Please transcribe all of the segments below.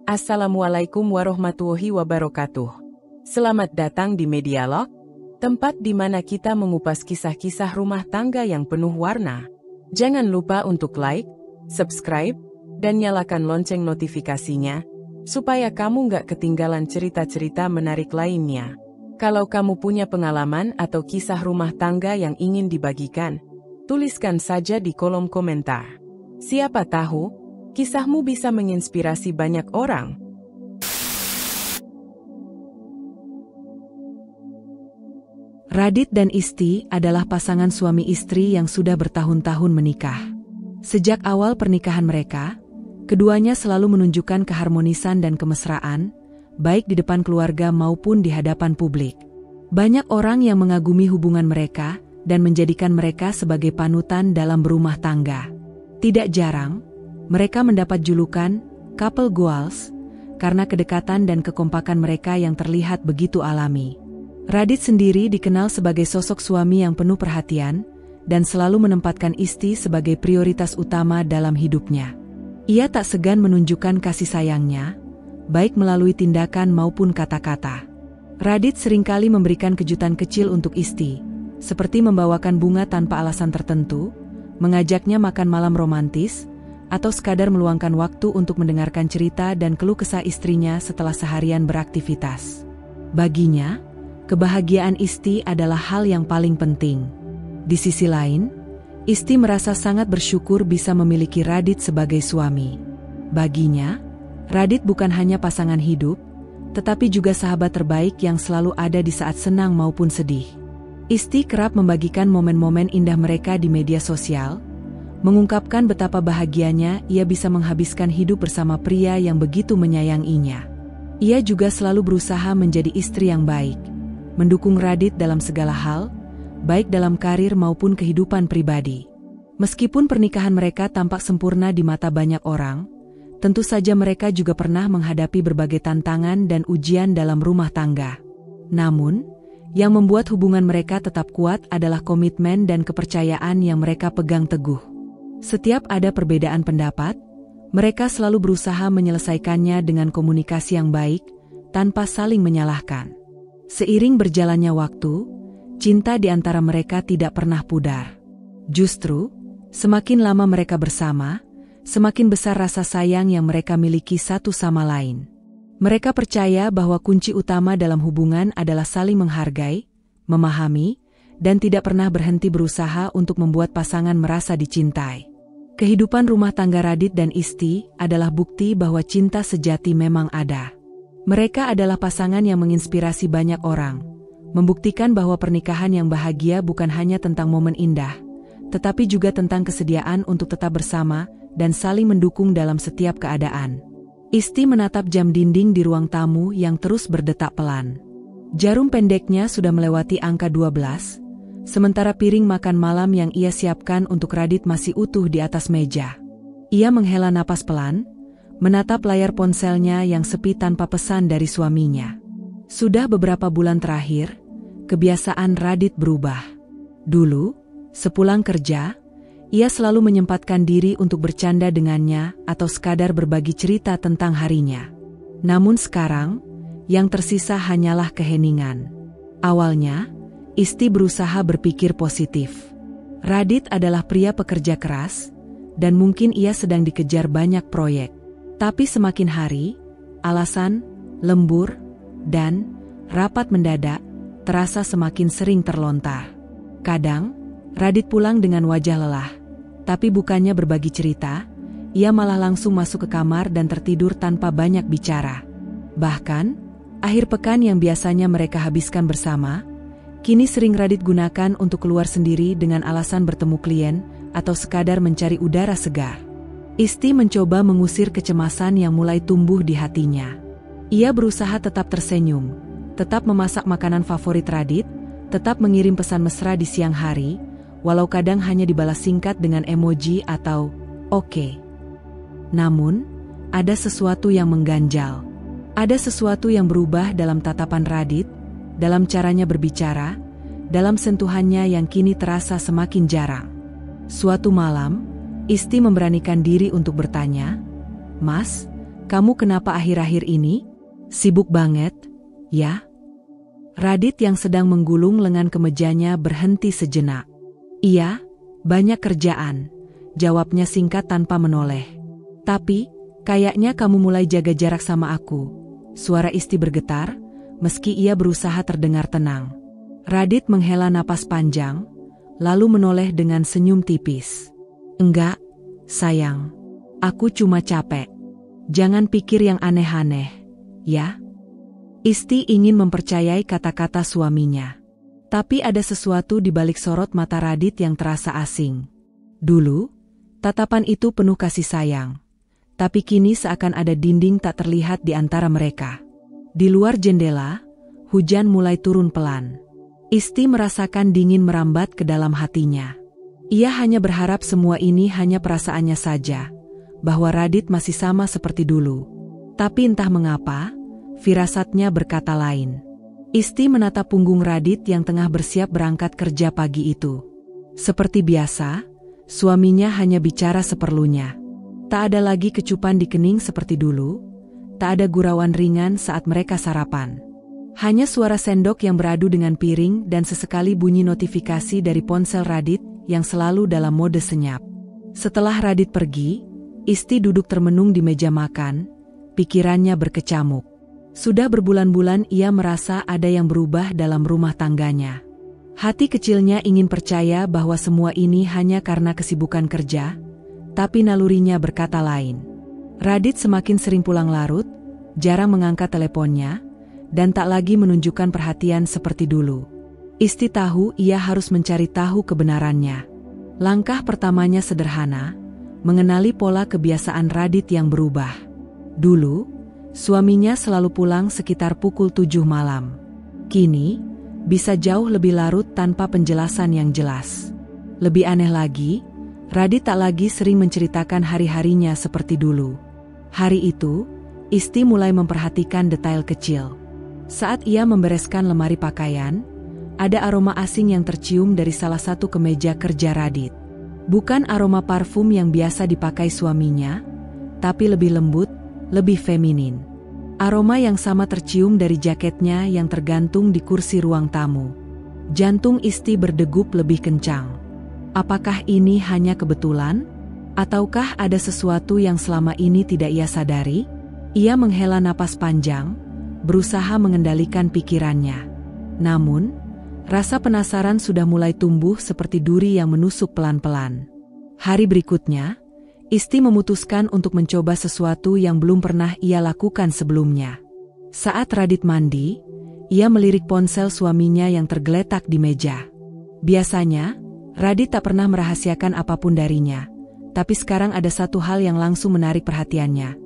Assalamualaikum warahmatullahi wabarakatuh. Selamat datang di Medialog, tempat di mana kita mengupas kisah-kisah rumah tangga yang penuh warna. Jangan lupa untuk like, subscribe, dan nyalakan lonceng notifikasinya, supaya kamu nggak ketinggalan cerita-cerita menarik lainnya. Kalau kamu punya pengalaman atau kisah rumah tangga yang ingin dibagikan, tuliskan saja di kolom komentar. Siapa tahu, kisahmu bisa menginspirasi banyak orang. Radit dan Isti adalah pasangan suami istri yang sudah bertahun-tahun menikah. Sejak awal pernikahan mereka, keduanya selalu menunjukkan keharmonisan dan kemesraan, baik di depan keluarga maupun di hadapan publik. Banyak orang yang mengagumi hubungan mereka dan menjadikan mereka sebagai panutan dalam berumah tangga. Tidak jarang, mereka mendapat julukan couple goals karena kedekatan dan kekompakan mereka yang terlihat begitu alami. Radit sendiri dikenal sebagai sosok suami yang penuh perhatian dan selalu menempatkan Isti sebagai prioritas utama dalam hidupnya. Ia tak segan menunjukkan kasih sayangnya, baik melalui tindakan maupun kata-kata. Radit seringkali memberikan kejutan kecil untuk Isti, seperti membawakan bunga tanpa alasan tertentu, mengajaknya makan malam romantis, atau sekadar meluangkan waktu untuk mendengarkan cerita dan keluh kesah istrinya setelah seharian beraktivitas. Baginya, kebahagiaan Isti adalah hal yang paling penting. Di sisi lain, Isti merasa sangat bersyukur bisa memiliki Radit sebagai suami. Baginya, Radit bukan hanya pasangan hidup, tetapi juga sahabat terbaik yang selalu ada di saat senang maupun sedih. Isti kerap membagikan momen-momen indah mereka di media sosial, mengungkapkan betapa bahagianya ia bisa menghabiskan hidup bersama pria yang begitu menyayanginya. Ia juga selalu berusaha menjadi istri yang baik, mendukung Radit dalam segala hal, baik dalam karir maupun kehidupan pribadi. Meskipun pernikahan mereka tampak sempurna di mata banyak orang, tentu saja mereka juga pernah menghadapi berbagai tantangan dan ujian dalam rumah tangga. Namun, yang membuat hubungan mereka tetap kuat adalah komitmen dan kepercayaan yang mereka pegang teguh. Setiap ada perbedaan pendapat, mereka selalu berusaha menyelesaikannya dengan komunikasi yang baik, tanpa saling menyalahkan. Seiring berjalannya waktu, cinta di antara mereka tidak pernah pudar. Justru, semakin lama mereka bersama, semakin besar rasa sayang yang mereka miliki satu sama lain. Mereka percaya bahwa kunci utama dalam hubungan adalah saling menghargai, memahami, dan tidak pernah berhenti berusaha untuk membuat pasangan merasa dicintai. Kehidupan rumah tangga Radit dan Isti adalah bukti bahwa cinta sejati memang ada. Mereka adalah pasangan yang menginspirasi banyak orang, membuktikan bahwa pernikahan yang bahagia bukan hanya tentang momen indah, tetapi juga tentang kesediaan untuk tetap bersama dan saling mendukung dalam setiap keadaan. Isti menatap jam dinding di ruang tamu yang terus berdetak pelan. Jarum pendeknya sudah melewati angka 12, sementara piring makan malam yang ia siapkan untuk Radit masih utuh di atas meja. Ia menghela napas pelan, menatap layar ponselnya yang sepi tanpa pesan dari suaminya. Sudah beberapa bulan terakhir, kebiasaan Radit berubah. Dulu, sepulang kerja, ia selalu menyempatkan diri untuk bercanda dengannya atau sekadar berbagi cerita tentang harinya. Namun sekarang, yang tersisa hanyalah keheningan. Awalnya, Isti berusaha berpikir positif. Radit adalah pria pekerja keras, dan mungkin ia sedang dikejar banyak proyek. Tapi semakin hari, alasan, lembur, dan rapat mendadak terasa semakin sering terlontar. Kadang, Radit pulang dengan wajah lelah, tapi bukannya berbagi cerita, ia malah langsung masuk ke kamar dan tertidur tanpa banyak bicara. Bahkan, akhir pekan yang biasanya mereka habiskan bersama, kini sering Radit gunakan untuk keluar sendiri dengan alasan bertemu klien atau sekadar mencari udara segar. Isti mencoba mengusir kecemasan yang mulai tumbuh di hatinya. Ia berusaha tetap tersenyum, tetap memasak makanan favorit Radit, tetap mengirim pesan mesra di siang hari, walau kadang hanya dibalas singkat dengan emoji atau oke. Namun, ada sesuatu yang mengganjal. Ada sesuatu yang berubah dalam tatapan Radit, dalam caranya berbicara, dalam sentuhannya yang kini terasa semakin jarang. Suatu malam, Isti memberanikan diri untuk bertanya, "Mas, Kamu kenapa akhir-akhir ini? Sibuk banget, ya? Radit yang sedang menggulung lengan kemejanya berhenti sejenak. Iya, banyak kerjaan, jawabnya singkat tanpa menoleh. Tapi, kayaknya kamu mulai jaga jarak sama aku. Suara Isti bergetar, meski ia berusaha terdengar tenang. Radit menghela napas panjang, lalu menoleh dengan senyum tipis. Enggak, sayang. Aku cuma capek. Jangan pikir yang aneh-aneh, ya? Isti ingin mempercayai kata-kata suaminya. Tapi ada sesuatu di balik sorot mata Radit yang terasa asing. Dulu, tatapan itu penuh kasih sayang. Tapi kini seakan ada dinding tak terlihat di antara mereka. Di luar jendela, hujan mulai turun pelan. Isti merasakan dingin merambat ke dalam hatinya. Ia hanya berharap semua ini hanya perasaannya saja, bahwa Radit masih sama seperti dulu. Tapi entah mengapa, firasatnya berkata lain. Isti menatap punggung Radit yang tengah bersiap berangkat kerja pagi itu. Seperti biasa, suaminya hanya bicara seperlunya. Tak ada lagi kecupan di kening seperti dulu, tak ada gurauan ringan saat mereka sarapan. Hanya suara sendok yang beradu dengan piring dan sesekali bunyi notifikasi dari ponsel Radit yang selalu dalam mode senyap. Setelah Radit pergi, Isti duduk termenung di meja makan, pikirannya berkecamuk. Sudah berbulan-bulan ia merasa ada yang berubah dalam rumah tangganya. Hati kecilnya ingin percaya bahwa semua ini hanya karena kesibukan kerja, tapi nalurinya berkata lain. Radit semakin sering pulang larut, jarang mengangkat teleponnya, dan tak lagi menunjukkan perhatian seperti dulu. Isti tahu ia harus mencari tahu kebenarannya. Langkah pertamanya sederhana, mengenali pola kebiasaan Radit yang berubah. Dulu, suaminya selalu pulang sekitar pukul 7 malam. Kini, bisa jauh lebih larut tanpa penjelasan yang jelas. Lebih aneh lagi, Radit tak lagi sering menceritakan hari-harinya seperti dulu. Hari itu, Isti mulai memperhatikan detail kecil. Saat ia membereskan lemari pakaian, ada aroma asing yang tercium dari salah satu kemeja kerja Radit. Bukan aroma parfum yang biasa dipakai suaminya, tapi lebih lembut, lebih feminin. Aroma yang sama tercium dari jaketnya yang tergantung di kursi ruang tamu. Jantung Isti berdegup lebih kencang. Apakah ini hanya kebetulan? Ataukah ada sesuatu yang selama ini tidak ia sadari? Ia menghela napas panjang, berusaha mengendalikan pikirannya. Namun, rasa penasaran sudah mulai tumbuh seperti duri yang menusuk pelan-pelan. Hari berikutnya, Isti memutuskan untuk mencoba sesuatu yang belum pernah ia lakukan sebelumnya. Saat Radit mandi, ia melirik ponsel suaminya yang tergeletak di meja. Biasanya, Radit tak pernah merahasiakan apapun darinya, tapi sekarang ada satu hal yang langsung menarik perhatiannya.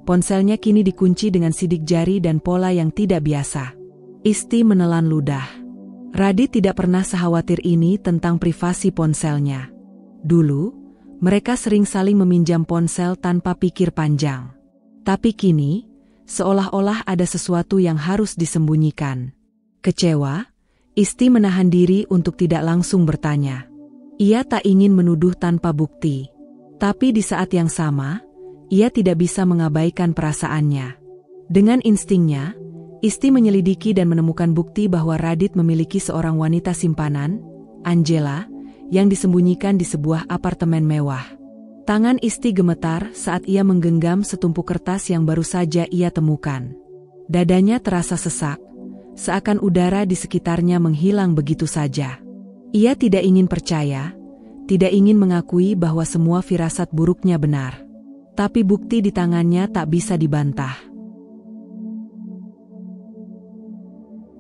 Ponselnya kini dikunci dengan sidik jari dan pola yang tidak biasa. Isti menelan ludah. Radit tidak pernah sekhawatir ini tentang privasi ponselnya. Dulu, mereka sering saling meminjam ponsel tanpa pikir panjang. Tapi kini, seolah-olah ada sesuatu yang harus disembunyikan. Kecewa, Isti menahan diri untuk tidak langsung bertanya. Ia tak ingin menuduh tanpa bukti. Tapi di saat yang sama, ia tidak bisa mengabaikan perasaannya. Dengan instingnya, Isti menyelidiki dan menemukan bukti bahwa Radit memiliki seorang wanita simpanan, Angela, yang disembunyikan di sebuah apartemen mewah. Tangan Isti gemetar saat ia menggenggam setumpuk kertas yang baru saja ia temukan. Dadanya terasa sesak, seakan udara di sekitarnya menghilang begitu saja. Ia tidak ingin percaya, tidak ingin mengakui bahwa semua firasat buruknya benar. Tapi bukti di tangannya tak bisa dibantah.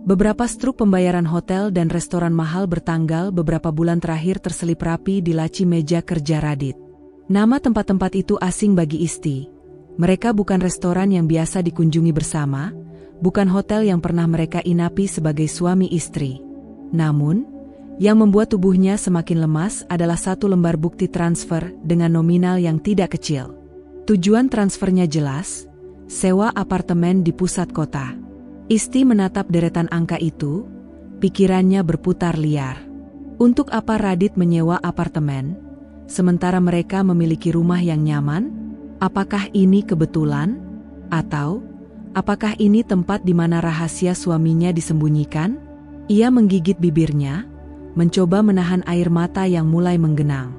Beberapa struk pembayaran hotel dan restoran mahal bertanggal beberapa bulan terakhir terselip rapi di laci meja kerja Radit. Nama tempat-tempat itu asing bagi Isti. Mereka bukan restoran yang biasa dikunjungi bersama, bukan hotel yang pernah mereka inapi sebagai suami istri. Namun, yang membuat tubuhnya semakin lemas adalah satu lembar bukti transfer dengan nominal yang tidak kecil. Tujuan transfernya jelas, sewa apartemen di pusat kota. Isti menatap deretan angka itu, pikirannya berputar liar. Untuk apa Radit menyewa apartemen, sementara mereka memiliki rumah yang nyaman? Apakah ini kebetulan? Atau, apakah ini tempat di mana rahasia suaminya disembunyikan? Ia menggigit bibirnya, mencoba menahan air mata yang mulai menggenang.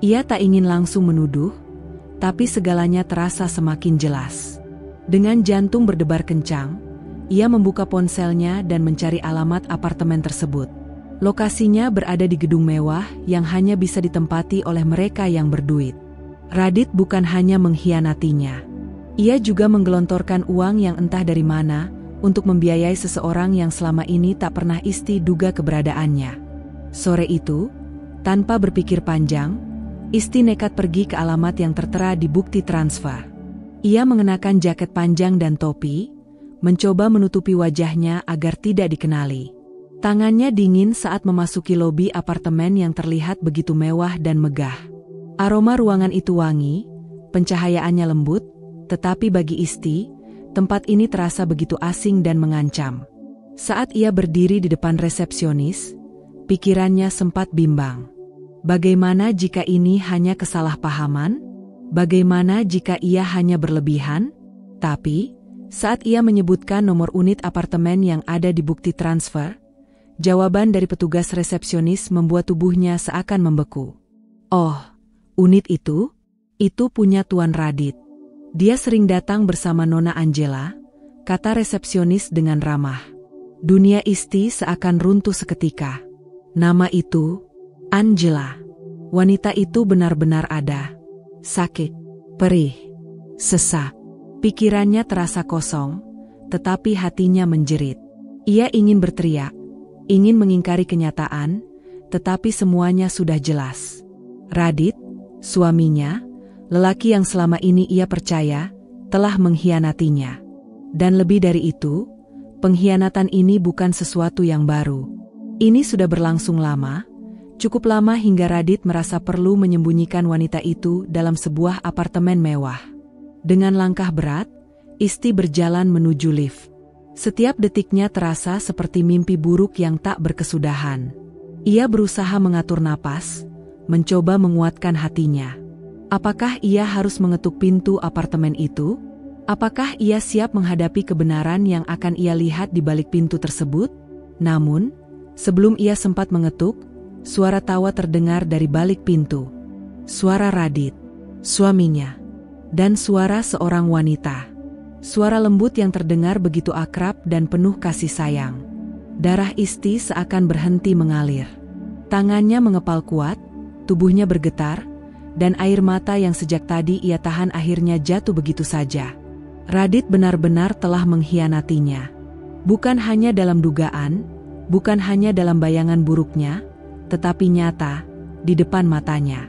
Ia tak ingin langsung menuduh, tapi segalanya terasa semakin jelas. Dengan jantung berdebar kencang, ia membuka ponselnya dan mencari alamat apartemen tersebut. Lokasinya berada di gedung mewah yang hanya bisa ditempati oleh mereka yang berduit. Radit bukan hanya mengkhianatinya. Ia juga menggelontorkan uang yang entah dari mana untuk membiayai seseorang yang selama ini tak pernah Isti duga keberadaannya. Sore itu, tanpa berpikir panjang, Isti nekat pergi ke alamat yang tertera di bukti transfer. Ia mengenakan jaket panjang dan topi, mencoba menutupi wajahnya agar tidak dikenali. Tangannya dingin saat memasuki lobi apartemen yang terlihat begitu mewah dan megah. Aroma ruangan itu wangi, pencahayaannya lembut, tetapi bagi Isti, tempat ini terasa begitu asing dan mengancam. Saat ia berdiri di depan resepsionis, pikirannya sempat bimbang. Bagaimana jika ini hanya kesalahpahaman? Bagaimana jika ia hanya berlebihan? Tapi, saat ia menyebutkan nomor unit apartemen yang ada di bukti transfer, jawaban dari petugas resepsionis membuat tubuhnya seakan membeku. Oh, unit itu punya Tuan Radit. Dia sering datang bersama Nona Angela, kata resepsionis dengan ramah. Dunia Isti seakan runtuh seketika. Nama itu, Angela. Wanita itu benar-benar ada. Sakit, perih, sesak. Pikirannya terasa kosong, tetapi hatinya menjerit. Ia ingin berteriak, ingin mengingkari kenyataan, tetapi semuanya sudah jelas. Radit, suaminya, lelaki yang selama ini ia percaya, telah mengkhianatinya. Dan lebih dari itu, pengkhianatan ini bukan sesuatu yang baru. Ini sudah berlangsung lama, cukup lama hingga Radit merasa perlu menyembunyikan wanita itu dalam sebuah apartemen mewah. Dengan langkah berat, Isti berjalan menuju lift. Setiap detiknya terasa seperti mimpi buruk yang tak berkesudahan. Ia berusaha mengatur napas, mencoba menguatkan hatinya. Apakah ia harus mengetuk pintu apartemen itu? Apakah ia siap menghadapi kebenaran yang akan ia lihat di balik pintu tersebut? Namun, sebelum ia sempat mengetuk, suara tawa terdengar dari balik pintu. Suara Radit, suaminya, dan suara seorang wanita. Suara lembut yang terdengar begitu akrab dan penuh kasih sayang. Darah Isti seakan berhenti mengalir. Tangannya mengepal kuat, tubuhnya bergetar, dan air mata yang sejak tadi ia tahan akhirnya jatuh begitu saja. Radit benar-benar telah mengkhianatinya. Bukan hanya dalam dugaan, bukan hanya dalam bayangan buruknya, tetapi nyata, di depan matanya.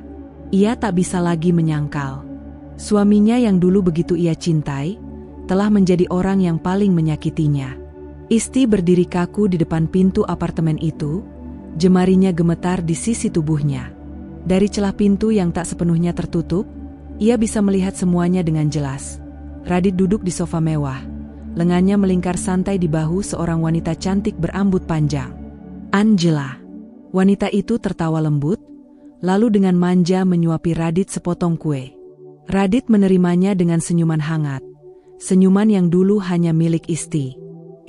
Ia tak bisa lagi menyangkal. Suaminya yang dulu begitu ia cintai, telah menjadi orang yang paling menyakitinya. Isti berdiri kaku di depan pintu apartemen itu, jemarinya gemetar di sisi tubuhnya. Dari celah pintu yang tak sepenuhnya tertutup, ia bisa melihat semuanya dengan jelas. Radit duduk di sofa mewah, lengannya melingkar santai di bahu seorang wanita cantik berambut panjang. Angela. Wanita itu tertawa lembut, lalu dengan manja menyuapi Radit sepotong kue. Radit menerimanya dengan senyuman hangat, senyuman yang dulu hanya milik Isti.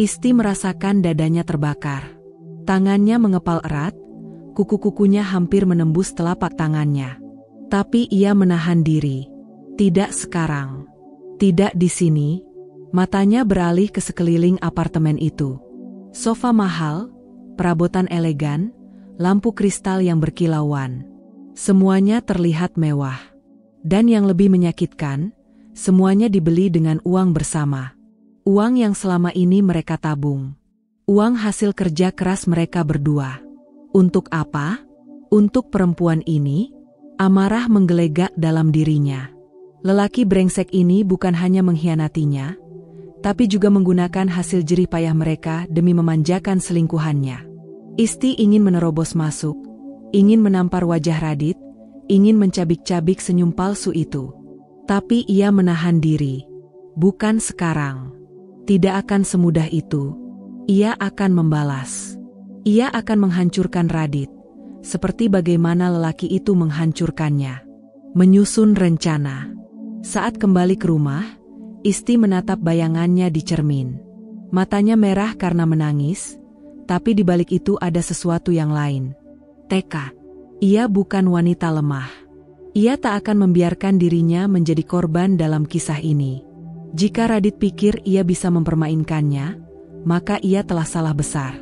Isti merasakan dadanya terbakar. Tangannya mengepal erat, kuku-kukunya hampir menembus telapak tangannya. Tapi ia menahan diri. Tidak sekarang. Tidak di sini. Matanya beralih ke sekeliling apartemen itu. Sofa mahal, perabotan elegan, lampu kristal yang berkilauan. Semuanya terlihat mewah. Dan yang lebih menyakitkan, semuanya dibeli dengan uang bersama. Uang yang selama ini mereka tabung. Uang hasil kerja keras mereka berdua. Untuk apa? Untuk perempuan ini? Amarah menggelegak dalam dirinya. Lelaki brengsek ini bukan hanya mengkhianatinya, tapi juga menggunakan hasil jerih payah mereka demi memanjakan selingkuhannya. Isti ingin menerobos masuk, ingin menampar wajah Radit, ingin mencabik-cabik senyum palsu itu. Tapi ia menahan diri. Bukan sekarang. Tidak akan semudah itu. Ia akan membalas. Ia akan menghancurkan Radit, seperti bagaimana lelaki itu menghancurkannya. Menyusun rencana. Saat kembali ke rumah, Isti menatap bayangannya di cermin. Matanya merah karena menangis, tapi di balik itu ada sesuatu yang lain. Tekad. Ia bukan wanita lemah. Ia tak akan membiarkan dirinya menjadi korban dalam kisah ini. Jika Radit pikir ia bisa mempermainkannya, maka ia telah salah besar.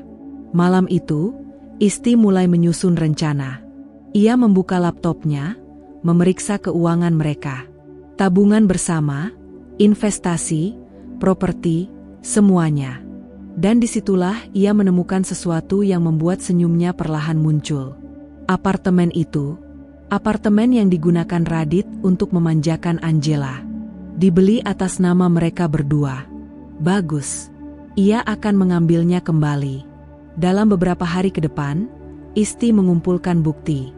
Malam itu, Isti mulai menyusun rencana. Ia membuka laptopnya, memeriksa keuangan mereka. Tabungan bersama, investasi, properti, semuanya. Dan disitulah ia menemukan sesuatu yang membuat senyumnya perlahan muncul. Apartemen itu, apartemen yang digunakan Radit untuk memanjakan Angela. Dibeli atas nama mereka berdua. Bagus. Ia akan mengambilnya kembali. Dalam beberapa hari ke depan, Isti mengumpulkan bukti.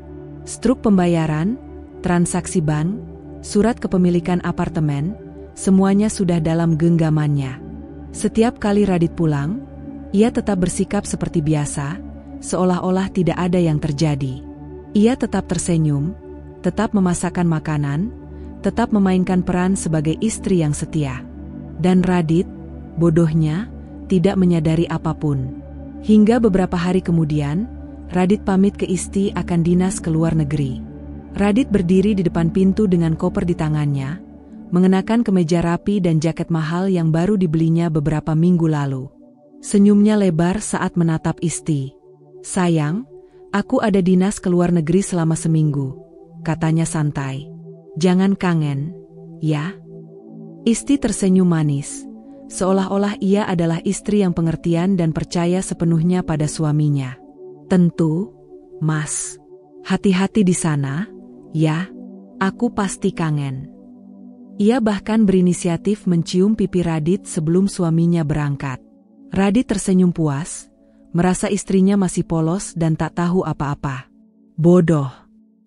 Struk pembayaran, transaksi bank, surat kepemilikan apartemen, semuanya sudah dalam genggamannya. Setiap kali Radit pulang, ia tetap bersikap seperti biasa, seolah-olah tidak ada yang terjadi. Ia tetap tersenyum, tetap memasakkan makanan, tetap memainkan peran sebagai istri yang setia. Dan Radit, bodohnya, tidak menyadari apapun. Hingga beberapa hari kemudian, Radit pamit ke Isti akan dinas ke luar negeri. Radit berdiri di depan pintu dengan koper di tangannya, mengenakan kemeja rapi dan jaket mahal yang baru dibelinya beberapa minggu lalu. Senyumnya lebar saat menatap Isti. "Sayang, aku ada dinas ke luar negeri selama seminggu," katanya santai. "Jangan kangen, ya?" Isti tersenyum manis, seolah-olah ia adalah istri yang pengertian dan percaya sepenuhnya pada suaminya. "Tentu, Mas. Hati-hati di sana, ya. Aku pasti kangen." Ia bahkan berinisiatif mencium pipi Radit sebelum suaminya berangkat. Radit tersenyum puas, merasa istrinya masih polos dan tak tahu apa-apa. Bodoh.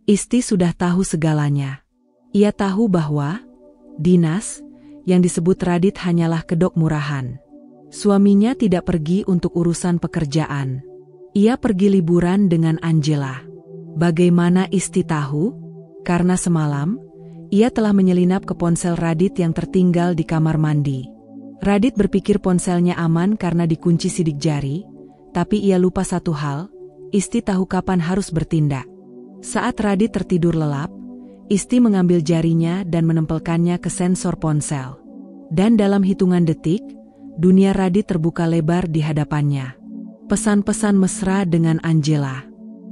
Isti sudah tahu segalanya. Ia tahu bahwa dinas yang disebut Radit hanyalah kedok murahan. Suaminya tidak pergi untuk urusan pekerjaan. Ia pergi liburan dengan Angela. Bagaimana Isti tahu? Karena semalam, ia telah menyelinap ke ponsel Radit yang tertinggal di kamar mandi. Radit berpikir ponselnya aman karena dikunci sidik jari, tapi ia lupa satu hal, Isti tahu kapan harus bertindak. Saat Radit tertidur lelap, Isti mengambil jarinya dan menempelkannya ke sensor ponsel. Dan dalam hitungan detik, dunia Radit terbuka lebar di hadapannya. Pesan-pesan mesra dengan Angela.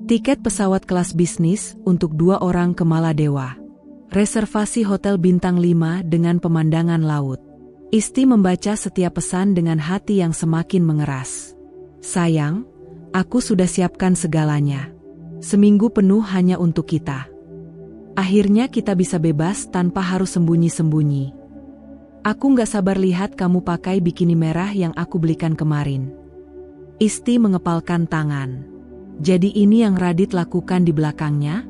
Tiket pesawat kelas bisnis untuk 2 orang ke Maladewa. Reservasi hotel bintang 5 dengan pemandangan laut. Isti membaca setiap pesan dengan hati yang semakin mengeras. "Sayang, aku sudah siapkan segalanya. Seminggu penuh hanya untuk kita. Akhirnya kita bisa bebas tanpa harus sembunyi-sembunyi. Aku nggak sabar lihat kamu pakai bikini merah yang aku belikan kemarin." Isti mengepalkan tangan. Jadi ini yang Radit lakukan di belakangnya?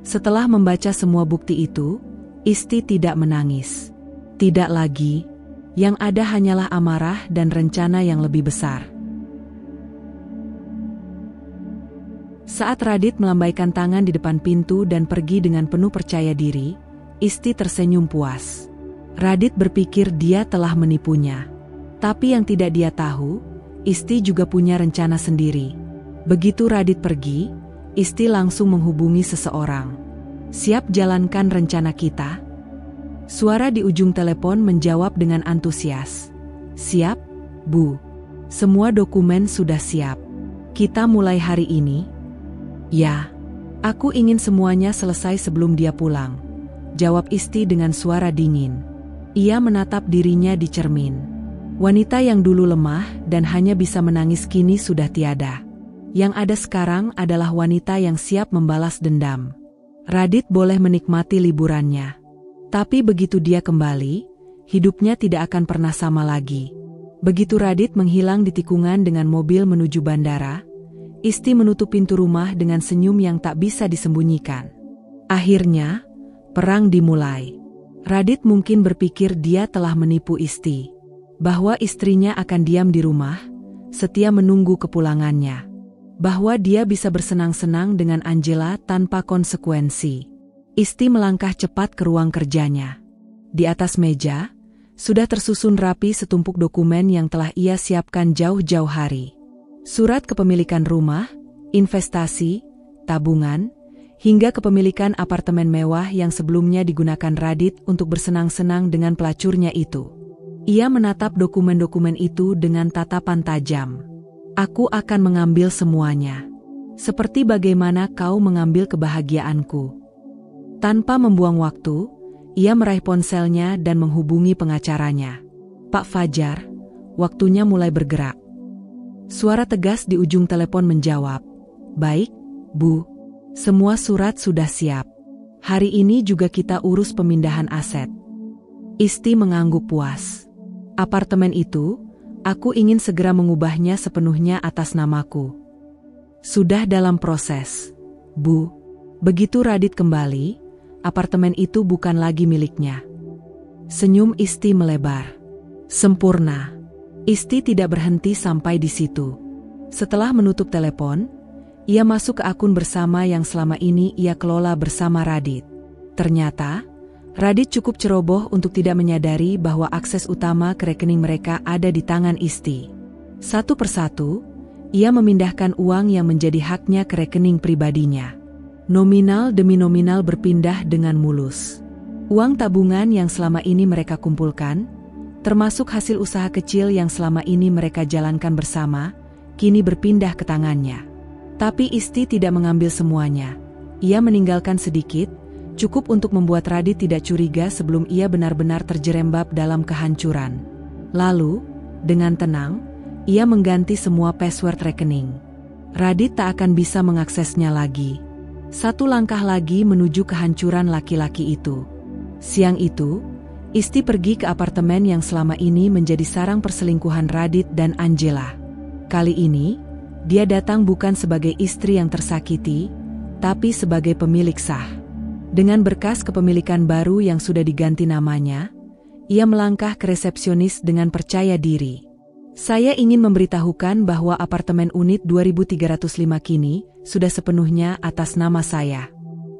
Setelah membaca semua bukti itu, Isti tidak menangis. Tidak lagi. Yang ada hanyalah amarah dan rencana yang lebih besar. Saat Radit melambaikan tangan di depan pintu dan pergi dengan penuh percaya diri, Isti tersenyum puas. Radit berpikir dia telah menipunya. Tapi yang tidak dia tahu, Isti juga punya rencana sendiri. Begitu Radit pergi, Isti langsung menghubungi seseorang. "Siap jalankan rencana kita?" Suara di ujung telepon menjawab dengan antusias. "Siap, Bu. Semua dokumen sudah siap. Kita mulai hari ini?" "Ya. Aku ingin semuanya selesai sebelum dia pulang," jawab Isti dengan suara dingin. Ia menatap dirinya di cermin. Wanita yang dulu lemah dan hanya bisa menangis kini sudah tiada. Yang ada sekarang adalah wanita yang siap membalas dendam. Radit boleh menikmati liburannya. Tapi begitu dia kembali, hidupnya tidak akan pernah sama lagi. Begitu Radit menghilang di tikungan dengan mobil menuju bandara, Isti menutup pintu rumah dengan senyum yang tak bisa disembunyikan. Akhirnya, perang dimulai. Radit mungkin berpikir dia telah menipu Isti. Bahwa istrinya akan diam di rumah, setia menunggu kepulangannya. Bahwa dia bisa bersenang-senang dengan Angela tanpa konsekuensi. Isti melangkah cepat ke ruang kerjanya. Di atas meja, Sudah tersusun rapi setumpuk dokumen yang telah ia siapkan jauh-jauh hari. Surat kepemilikan rumah, investasi, tabungan, hingga kepemilikan apartemen mewah yang sebelumnya digunakan Radit untuk bersenang-senang dengan pelacurnya itu. Ia menatap dokumen-dokumen itu dengan tatapan tajam. Aku akan mengambil semuanya. Seperti bagaimana kau mengambil kebahagiaanku. Tanpa membuang waktu, ia meraih ponselnya dan menghubungi pengacaranya. Pak Fajar, waktunya mulai bergerak. Suara tegas di ujung telepon menjawab. Baik, Bu. Semua surat sudah siap. Hari ini juga kita urus pemindahan aset. Isti mengangguk puas. Apartemen itu, aku ingin segera mengubahnya sepenuhnya atas namaku. Sudah dalam proses, Bu. Begitu Radit kembali, apartemen itu bukan lagi miliknya. Senyum Isti melebar. Sempurna. Isti tidak berhenti sampai di situ. Setelah menutup telepon, ia masuk ke akun bersama yang selama ini ia kelola bersama Radit. Ternyata, Radit cukup ceroboh untuk tidak menyadari bahwa akses utama ke rekening mereka ada di tangan Isti. Satu persatu, ia memindahkan uang yang menjadi haknya ke rekening pribadinya. Nominal demi nominal berpindah dengan mulus. Uang tabungan yang selama ini mereka kumpulkan, termasuk hasil usaha kecil yang selama ini mereka jalankan bersama, kini berpindah ke tangannya. Tapi Isti tidak mengambil semuanya. Ia meninggalkan sedikit, cukup untuk membuat Radit tidak curiga sebelum ia benar-benar terjerembab dalam kehancuran. Lalu, dengan tenang, ia mengganti semua password rekening. Radit tak akan bisa mengaksesnya lagi. Satu langkah lagi menuju kehancuran laki-laki itu. Siang itu, Isti pergi ke apartemen yang selama ini menjadi sarang perselingkuhan Radit dan Angela. Kali ini, dia datang bukan sebagai istri yang tersakiti, tapi sebagai pemilik sah. Dengan berkas kepemilikan baru yang sudah diganti namanya, ia melangkah ke resepsionis dengan percaya diri. Saya ingin memberitahukan bahwa apartemen unit 2305 kini sudah sepenuhnya atas nama saya.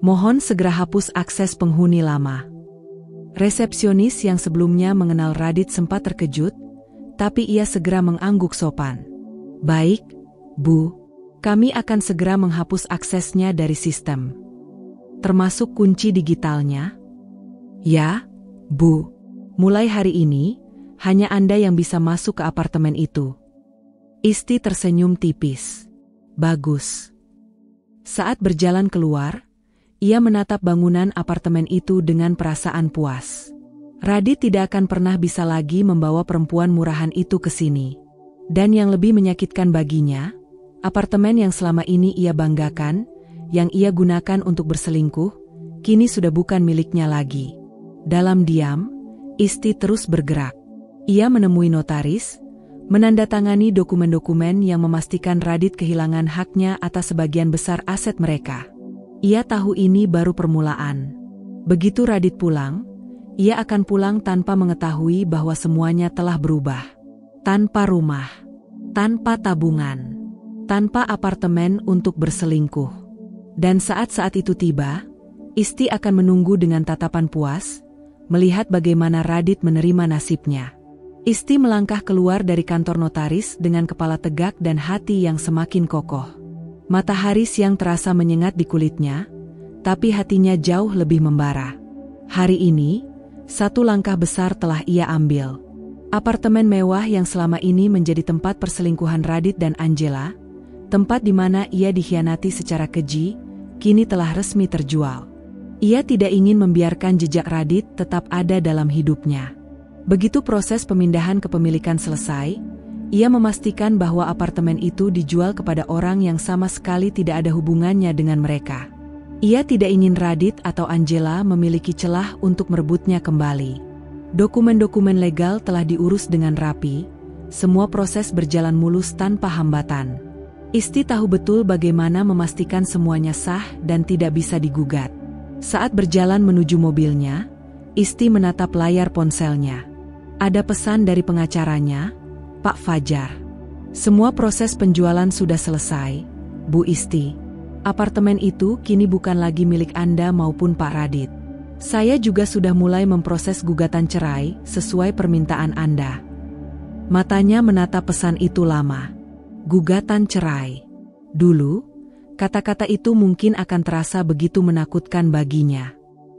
Mohon segera hapus akses penghuni lama. Resepsionis yang sebelumnya mengenal Radit sempat terkejut, tapi ia segera mengangguk sopan. Baik, Bu. Kami akan segera menghapus aksesnya dari sistem. Termasuk kunci digitalnya? Ya, Bu. Mulai hari ini, hanya Anda yang bisa masuk ke apartemen itu. Isti tersenyum tipis. Bagus. Saat berjalan keluar, ia menatap bangunan apartemen itu dengan perasaan puas. Radit tidak akan pernah bisa lagi membawa perempuan murahan itu ke sini. Dan yang lebih menyakitkan baginya, apartemen yang selama ini ia banggakan, yang ia gunakan untuk berselingkuh, kini sudah bukan miliknya lagi. Dalam diam, Isti terus bergerak. Ia menemui notaris, menandatangani dokumen-dokumen yang memastikan Radit kehilangan haknya atas sebagian besar aset mereka. Ia tahu ini baru permulaan. Begitu Radit pulang, ia akan pulang tanpa mengetahui bahwa semuanya telah berubah. Tanpa rumah, tanpa tabungan, tanpa apartemen untuk berselingkuh. Dan saat-saat itu tiba, Isti akan menunggu dengan tatapan puas, melihat bagaimana Radit menerima nasibnya. Isti melangkah keluar dari kantor notaris dengan kepala tegak dan hati yang semakin kokoh. Matahari siang terasa menyengat di kulitnya, tapi hatinya jauh lebih membara. Hari ini, satu langkah besar telah ia ambil. Apartemen mewah yang selama ini menjadi tempat perselingkuhan Radit dan Angela, tempat di mana ia dikhianati secara keji, kini telah resmi terjual. Ia tidak ingin membiarkan jejak Radit tetap ada dalam hidupnya. Begitu proses pemindahan kepemilikan selesai, ia memastikan bahwa apartemen itu dijual kepada orang yang sama sekali tidak ada hubungannya dengan mereka. Ia tidak ingin Radit atau Angela memiliki celah untuk merebutnya kembali. Dokumen-dokumen legal telah diurus dengan rapi, semua proses berjalan mulus tanpa hambatan. Isti tahu betul bagaimana memastikan semuanya sah dan tidak bisa digugat. Saat berjalan menuju mobilnya, Isti menatap layar ponselnya. Ada pesan dari pengacaranya, Pak Fajar. Semua proses penjualan sudah selesai, Bu Isti. Apartemen itu kini bukan lagi milik Anda maupun Pak Radit. Saya juga sudah mulai memproses gugatan cerai sesuai permintaan Anda. Matanya menatap pesan itu lama. Gugatan cerai. Dulu, kata-kata itu mungkin akan terasa begitu menakutkan baginya.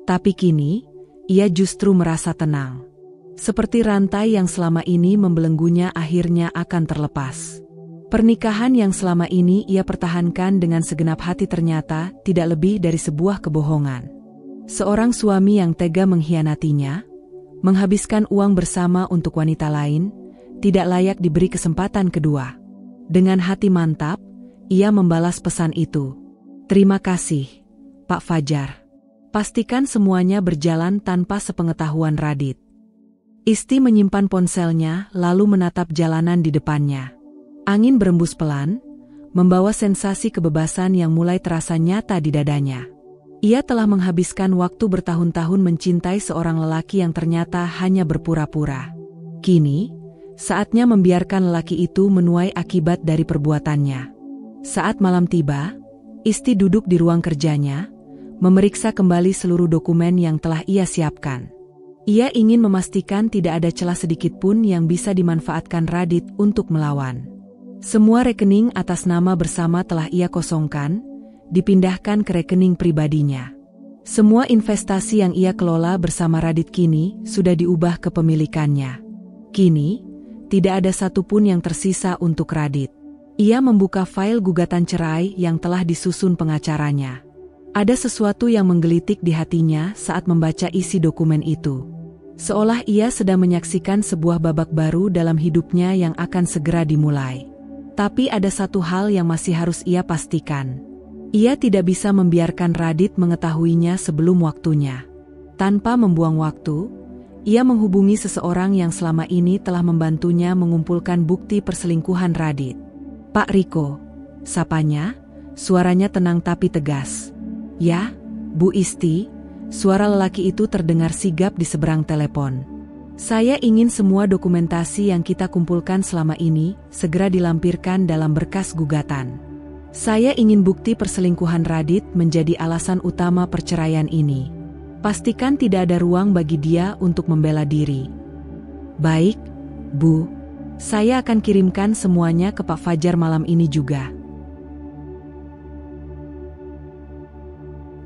Tapi kini, ia justru merasa tenang. Seperti rantai yang selama ini membelenggunya akhirnya akan terlepas. Pernikahan yang selama ini ia pertahankan dengan segenap hati ternyata tidak lebih dari sebuah kebohongan. Seorang suami yang tega mengkhianatinya, menghabiskan uang bersama untuk wanita lain, tidak layak diberi kesempatan kedua. Dengan hati mantap, ia membalas pesan itu. Terima kasih, Pak Fajar. Pastikan semuanya berjalan tanpa sepengetahuan Radit. Isti menyimpan ponselnya lalu menatap jalanan di depannya. Angin berembus pelan, membawa sensasi kebebasan yang mulai terasa nyata di dadanya. Ia telah menghabiskan waktu bertahun-tahun mencintai seorang lelaki yang ternyata hanya berpura-pura. Kini, saatnya membiarkan lelaki itu menuai akibat dari perbuatannya. Saat malam tiba, Isti duduk di ruang kerjanya, memeriksa kembali seluruh dokumen yang telah ia siapkan. Ia ingin memastikan tidak ada celah sedikit pun yang bisa dimanfaatkan Radit untuk melawan. Semua rekening atas nama bersama telah ia kosongkan, dipindahkan ke rekening pribadinya. Semua investasi yang ia kelola bersama Radit kini sudah diubah kepemilikannya. Kini, tidak ada satupun yang tersisa untuk Radit. Ia membuka file gugatan cerai yang telah disusun pengacaranya. Ada sesuatu yang menggelitik di hatinya saat membaca isi dokumen itu. Seolah ia sedang menyaksikan sebuah babak baru dalam hidupnya yang akan segera dimulai. Tapi ada satu hal yang masih harus ia pastikan. Ia tidak bisa membiarkan Radit mengetahuinya sebelum waktunya. Tanpa membuang waktu, ia menghubungi seseorang yang selama ini telah membantunya mengumpulkan bukti perselingkuhan Radit. Pak Riko, sapanya, suaranya tenang tapi tegas. Ya, Bu Isti. Suara lelaki itu terdengar sigap di seberang telepon. Saya ingin semua dokumentasi yang kita kumpulkan selama ini segera dilampirkan dalam berkas gugatan. Saya ingin bukti perselingkuhan Radit menjadi alasan utama perceraian ini. Pastikan tidak ada ruang bagi dia untuk membela diri. Baik, Bu. Saya akan kirimkan semuanya ke Pak Fajar malam ini juga.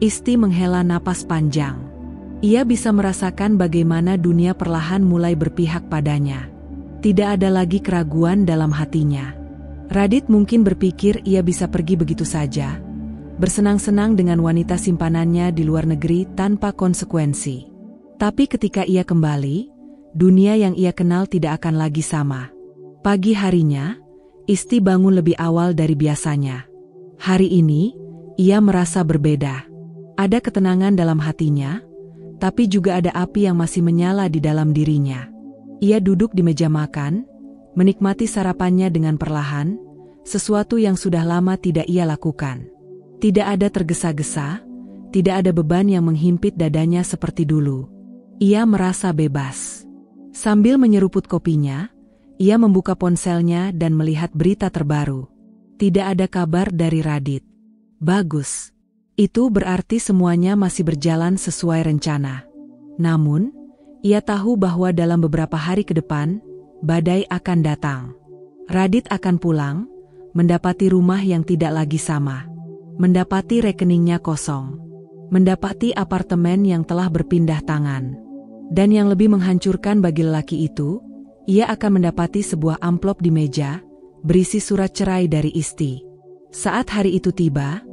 Isti menghela napas panjang. Ia bisa merasakan bagaimana dunia perlahan mulai berpihak padanya. Tidak ada lagi keraguan dalam hatinya. Radit mungkin berpikir ia bisa pergi begitu saja, bersenang-senang dengan wanita simpanannya di luar negeri tanpa konsekuensi. Tapi ketika ia kembali, dunia yang ia kenal tidak akan lagi sama. Pagi harinya, Isti bangun lebih awal dari biasanya. Hari ini, ia merasa berbeda. Ada ketenangan dalam hatinya, tapi juga ada api yang masih menyala di dalam dirinya. Ia duduk di meja makan, menikmati sarapannya dengan perlahan, sesuatu yang sudah lama tidak ia lakukan. Tidak ada tergesa-gesa, tidak ada beban yang menghimpit dadanya seperti dulu. Ia merasa bebas. Sambil menyeruput kopinya, ia membuka ponselnya dan melihat berita terbaru. Tidak ada kabar dari Radit. Bagus. Itu berarti semuanya masih berjalan sesuai rencana. Namun, ia tahu bahwa dalam beberapa hari ke depan, badai akan datang. Radit akan pulang, mendapati rumah yang tidak lagi sama. Mendapati rekeningnya kosong. Mendapati apartemen yang telah berpindah tangan. Dan yang lebih menghancurkan bagi lelaki itu, ia akan mendapati sebuah amplop di meja, berisi surat cerai dari Isti. Saat hari itu tiba,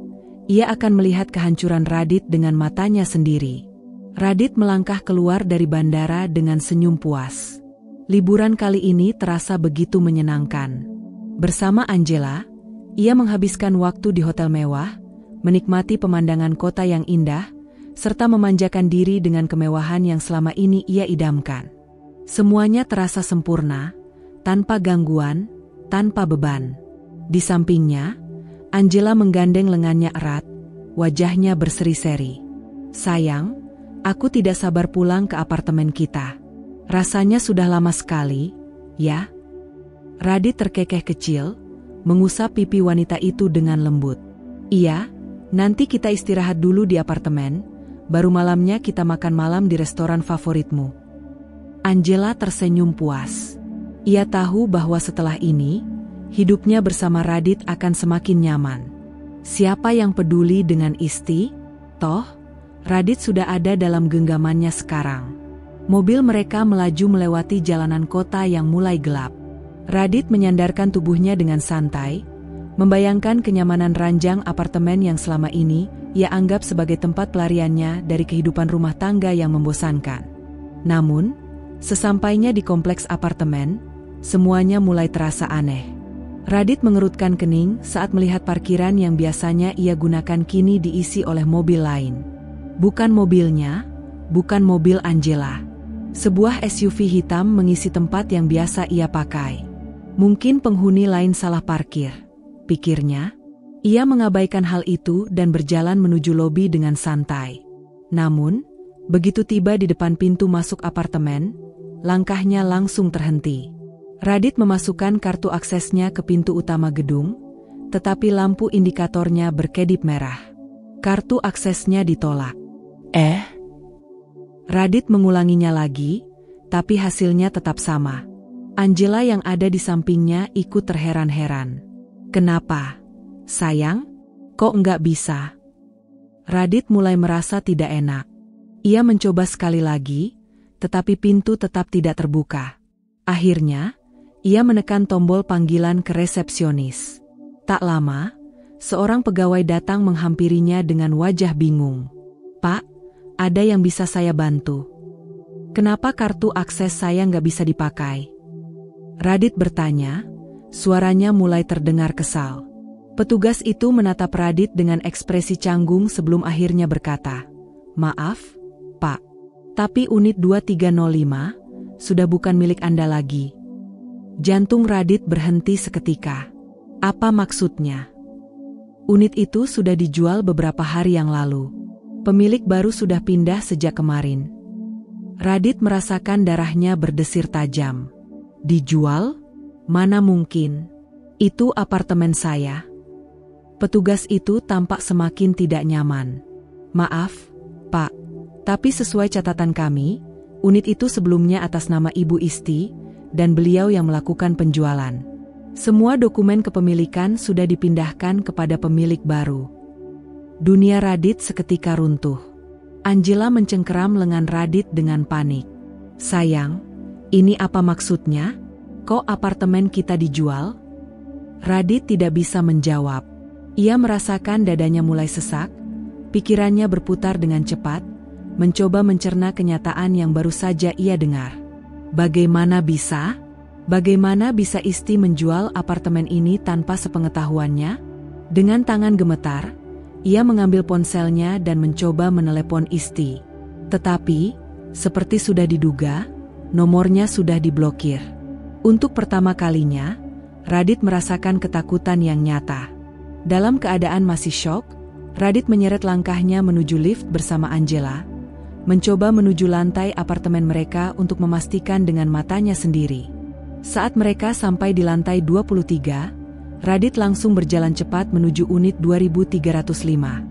ia akan melihat kehancuran Radit dengan matanya sendiri. Radit melangkah keluar dari bandara dengan senyum puas. Liburan kali ini terasa begitu menyenangkan. Bersama Angela, ia menghabiskan waktu di hotel mewah, menikmati pemandangan kota yang indah, serta memanjakan diri dengan kemewahan yang selama ini ia idamkan. Semuanya terasa sempurna, tanpa gangguan, tanpa beban. Di sampingnya, Angela menggandeng lengannya erat, wajahnya berseri-seri. Sayang, aku tidak sabar pulang ke apartemen kita. Rasanya sudah lama sekali, ya? Radit terkekeh kecil, mengusap pipi wanita itu dengan lembut. Iya, nanti kita istirahat dulu di apartemen, baru malamnya kita makan malam di restoran favoritmu." Angela tersenyum puas. Ia tahu bahwa setelah ini, hidupnya bersama Radit akan semakin nyaman. Siapa yang peduli dengan Isti? Toh, Radit sudah ada dalam genggamannya sekarang. Mobil mereka melaju melewati jalanan kota yang mulai gelap. Radit menyandarkan tubuhnya dengan santai, membayangkan kenyamanan ranjang apartemen yang selama ini ia anggap sebagai tempat pelariannya dari kehidupan rumah tangga yang membosankan. Namun, sesampainya di kompleks apartemen, semuanya mulai terasa aneh. Radit mengerutkan kening saat melihat parkiran yang biasanya ia gunakan kini diisi oleh mobil lain. Bukan mobilnya, bukan mobil Angela. Sebuah SUV hitam mengisi tempat yang biasa ia pakai. Mungkin penghuni lain salah parkir, pikirnya. Ia mengabaikan hal itu dan berjalan menuju lobi dengan santai. Namun, begitu tiba di depan pintu masuk apartemen, langkahnya langsung terhenti. Radit memasukkan kartu aksesnya ke pintu utama gedung, tetapi lampu indikatornya berkedip merah. Kartu aksesnya ditolak. Radit mengulanginya lagi, tapi hasilnya tetap sama. Angela yang ada di sampingnya ikut terheran-heran. "Kenapa, sayang? Kok nggak bisa?" Radit mulai merasa tidak enak. Ia mencoba sekali lagi, tetapi pintu tetap tidak terbuka. Akhirnya, ia menekan tombol panggilan ke resepsionis. Tak lama, seorang pegawai datang menghampirinya dengan wajah bingung. "Pak, ada yang bisa saya bantu? Kenapa kartu akses saya nggak bisa dipakai?" Radit bertanya, suaranya mulai terdengar kesal. Petugas itu menatap Radit dengan ekspresi canggung sebelum akhirnya berkata, "Maaf, Pak, tapi unit 2305 sudah bukan milik Anda lagi." Jantung Radit berhenti seketika. Apa maksudnya? Unit itu sudah dijual beberapa hari yang lalu. Pemilik baru sudah pindah sejak kemarin. Radit merasakan darahnya berdesir tajam. "Dijual? Mana mungkin? Itu apartemen saya." Petugas itu tampak semakin tidak nyaman. "Maaf, Pak, tapi sesuai catatan kami, unit itu sebelumnya atas nama Ibu Isti, dan beliau yang melakukan penjualan. Semua dokumen kepemilikan sudah dipindahkan kepada pemilik baru." Dunia Radit seketika runtuh. Angela mencengkeram lengan Radit dengan panik. "Sayang, ini apa maksudnya? Kok apartemen kita dijual?" Radit tidak bisa menjawab. Ia merasakan dadanya mulai sesak, pikirannya berputar dengan cepat, mencoba mencerna kenyataan yang baru saja ia dengar. Bagaimana bisa Isti menjual apartemen ini tanpa sepengetahuannya? Dengan tangan gemetar, ia mengambil ponselnya dan mencoba menelepon Isti. Tetapi, seperti sudah diduga, nomornya sudah diblokir. Untuk pertama kalinya, Radit merasakan ketakutan yang nyata. Dalam keadaan masih syok, Radit menyeret langkahnya menuju lift bersama Angela, mencoba menuju lantai apartemen mereka untuk memastikan dengan matanya sendiri. Saat mereka sampai di lantai 23, Radit langsung berjalan cepat menuju unit 2305.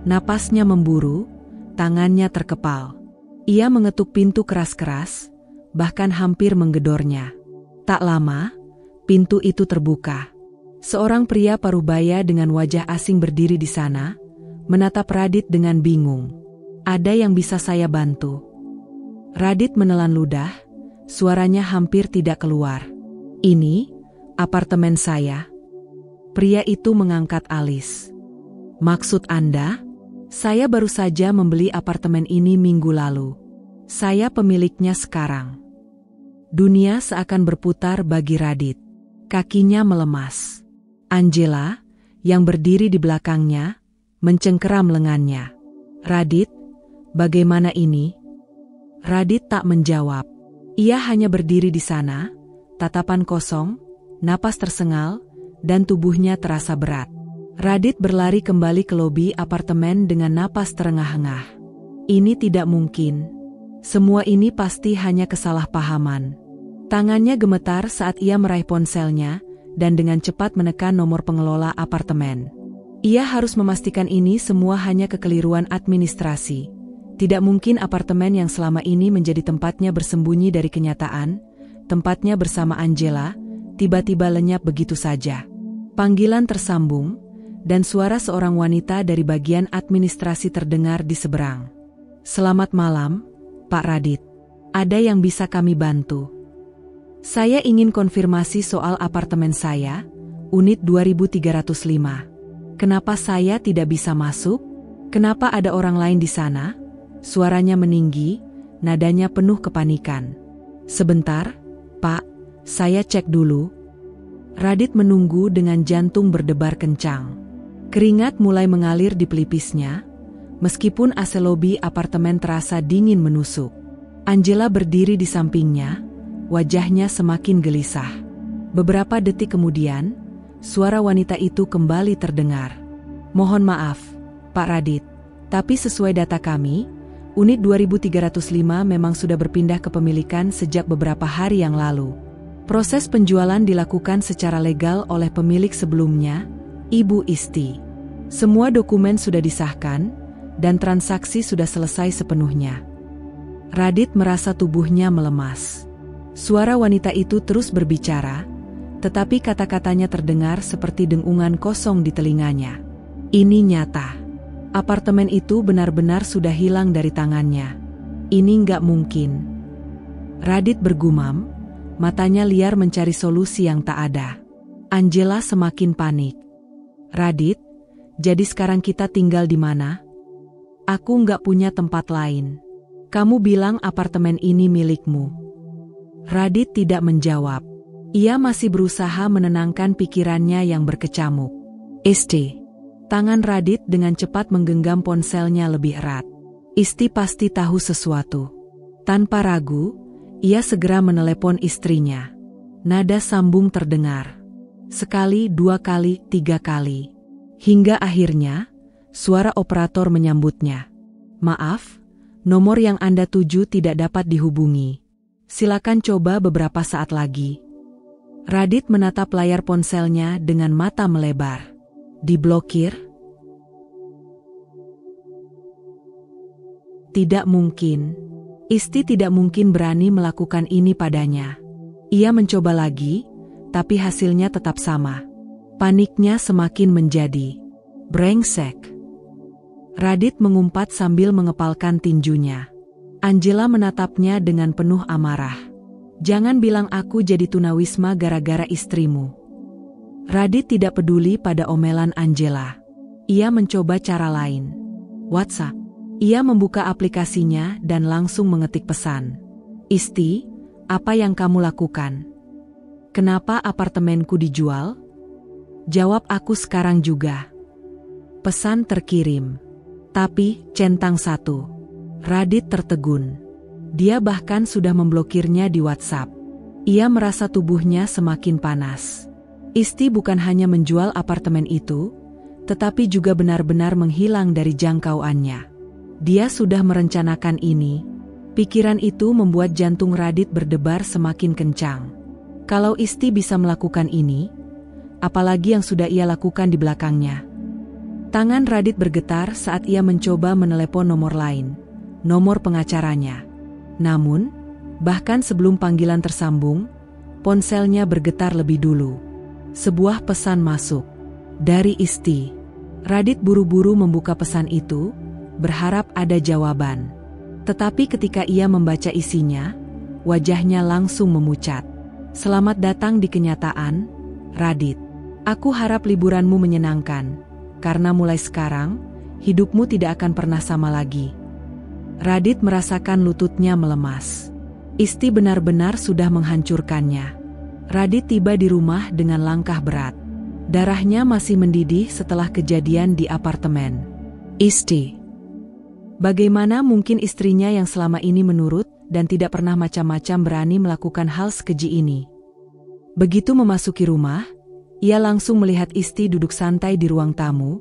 Napasnya memburu, tangannya terkepal. Ia mengetuk pintu keras-keras, bahkan hampir menggedornya. Tak lama, pintu itu terbuka. Seorang pria parubaya dengan wajah asing berdiri di sana, menatap Radit dengan bingung. "Ada yang bisa saya bantu?" Radit menelan ludah, suaranya hampir tidak keluar. "Ini, apartemen saya." Pria itu mengangkat alis. "Maksud Anda? Saya baru saja membeli apartemen ini minggu lalu. Saya pemiliknya sekarang." Dunia seakan berputar bagi Radit. Kakinya melemas. Angela, yang berdiri di belakangnya, mencengkeram lengannya. "Radit, bagaimana ini?" Radit tak menjawab. Ia hanya berdiri di sana, tatapan kosong, napas tersengal, dan tubuhnya terasa berat. Radit berlari kembali ke lobi apartemen dengan napas terengah-engah. Ini tidak mungkin. Semua ini pasti hanya kesalahpahaman. Tangannya gemetar saat ia meraih ponselnya, dan dengan cepat menekan nomor pengelola apartemen. Ia harus memastikan ini semua hanya kekeliruan administrasi. Tidak mungkin apartemen yang selama ini menjadi tempatnya bersembunyi dari kenyataan, tempatnya bersama Angela, tiba-tiba lenyap begitu saja. Panggilan tersambung, dan suara seorang wanita dari bagian administrasi terdengar di seberang. "Selamat malam, Pak Radit. Ada yang bisa kami bantu? Saya ingin konfirmasi soal apartemen saya, unit 2305. Kenapa saya tidak bisa masuk? Kenapa ada orang lain di sana?" Suaranya meninggi, nadanya penuh kepanikan. "Sebentar, Pak, saya cek dulu." Radit menunggu dengan jantung berdebar kencang. Keringat mulai mengalir di pelipisnya, meskipun AC lobi apartemen terasa dingin menusuk. Angela berdiri di sampingnya, wajahnya semakin gelisah. Beberapa detik kemudian, suara wanita itu kembali terdengar. "Mohon maaf, Pak Radit, tapi sesuai data kami, unit 2305 memang sudah berpindah kepemilikan sejak beberapa hari yang lalu. Proses penjualan dilakukan secara legal oleh pemilik sebelumnya, Ibu Isti. Semua dokumen sudah disahkan, dan transaksi sudah selesai sepenuhnya." Radit merasa tubuhnya melemas. Suara wanita itu terus berbicara, tetapi kata-katanya terdengar seperti dengungan kosong di telinganya. Ini nyata. Apartemen itu benar-benar sudah hilang dari tangannya. Ini nggak mungkin. Radit bergumam, matanya liar mencari solusi yang tak ada. Angela semakin panik. "Radit, jadi sekarang kita tinggal di mana? Aku nggak punya tempat lain. Kamu bilang apartemen ini milikmu." Radit tidak menjawab. Ia masih berusaha menenangkan pikirannya yang berkecamuk. "Isti." Tangan Radit dengan cepat menggenggam ponselnya lebih erat. Isti pasti tahu sesuatu. Tanpa ragu, ia segera menelepon istrinya. Nada sambung terdengar. Sekali, 2 kali, 3 kali. Hingga akhirnya, suara operator menyambutnya. "Maaf, nomor yang Anda tuju tidak dapat dihubungi. Silakan coba beberapa saat lagi." Radit menatap layar ponselnya dengan mata melebar. Diblokir? Tidak mungkin. Isti tidak mungkin berani melakukan ini padanya. Ia mencoba lagi, tapi hasilnya tetap sama. Paniknya semakin menjadi. Brengsek. Radit mengumpat sambil mengepalkan tinjunya. Angela menatapnya dengan penuh amarah. "Jangan bilang aku jadi tunawisma gara-gara istrimu." Radit tidak peduli pada omelan Angela. Ia mencoba cara lain. WhatsApp. Ia membuka aplikasinya dan langsung mengetik pesan. "Isti, apa yang kamu lakukan? Kenapa apartemenku dijual? Jawab aku sekarang juga." Pesan terkirim. Tapi, centang 1. Radit tertegun. Dia bahkan sudah memblokirnya di WhatsApp. Ia merasa tubuhnya semakin panas. Isti bukan hanya menjual apartemen itu, tetapi juga benar-benar menghilang dari jangkauannya. Dia sudah merencanakan ini. Pikiran itu membuat jantung Radit berdebar semakin kencang. Kalau Isti bisa melakukan ini, apalagi yang sudah ia lakukan di belakangnya. Tangan Radit bergetar saat ia mencoba menelepon nomor lain, nomor pengacaranya. Namun, bahkan sebelum panggilan tersambung, ponselnya bergetar lebih dulu. Sebuah pesan masuk. Dari Isti. Radit buru-buru membuka pesan itu, berharap ada jawaban. Tetapi ketika ia membaca isinya, wajahnya langsung memucat. "Selamat datang di kenyataan, Radit. Aku harap liburanmu menyenangkan, karena mulai sekarang, hidupmu tidak akan pernah sama lagi." Radit merasakan lututnya melemas. Isti benar-benar sudah menghancurkannya. Radit tiba di rumah dengan langkah berat. Darahnya masih mendidih setelah kejadian di apartemen. Isti. Bagaimana mungkin istrinya yang selama ini menurut dan tidak pernah macam-macam berani melakukan hal sekeji ini? Begitu memasuki rumah, ia langsung melihat Isti duduk santai di ruang tamu,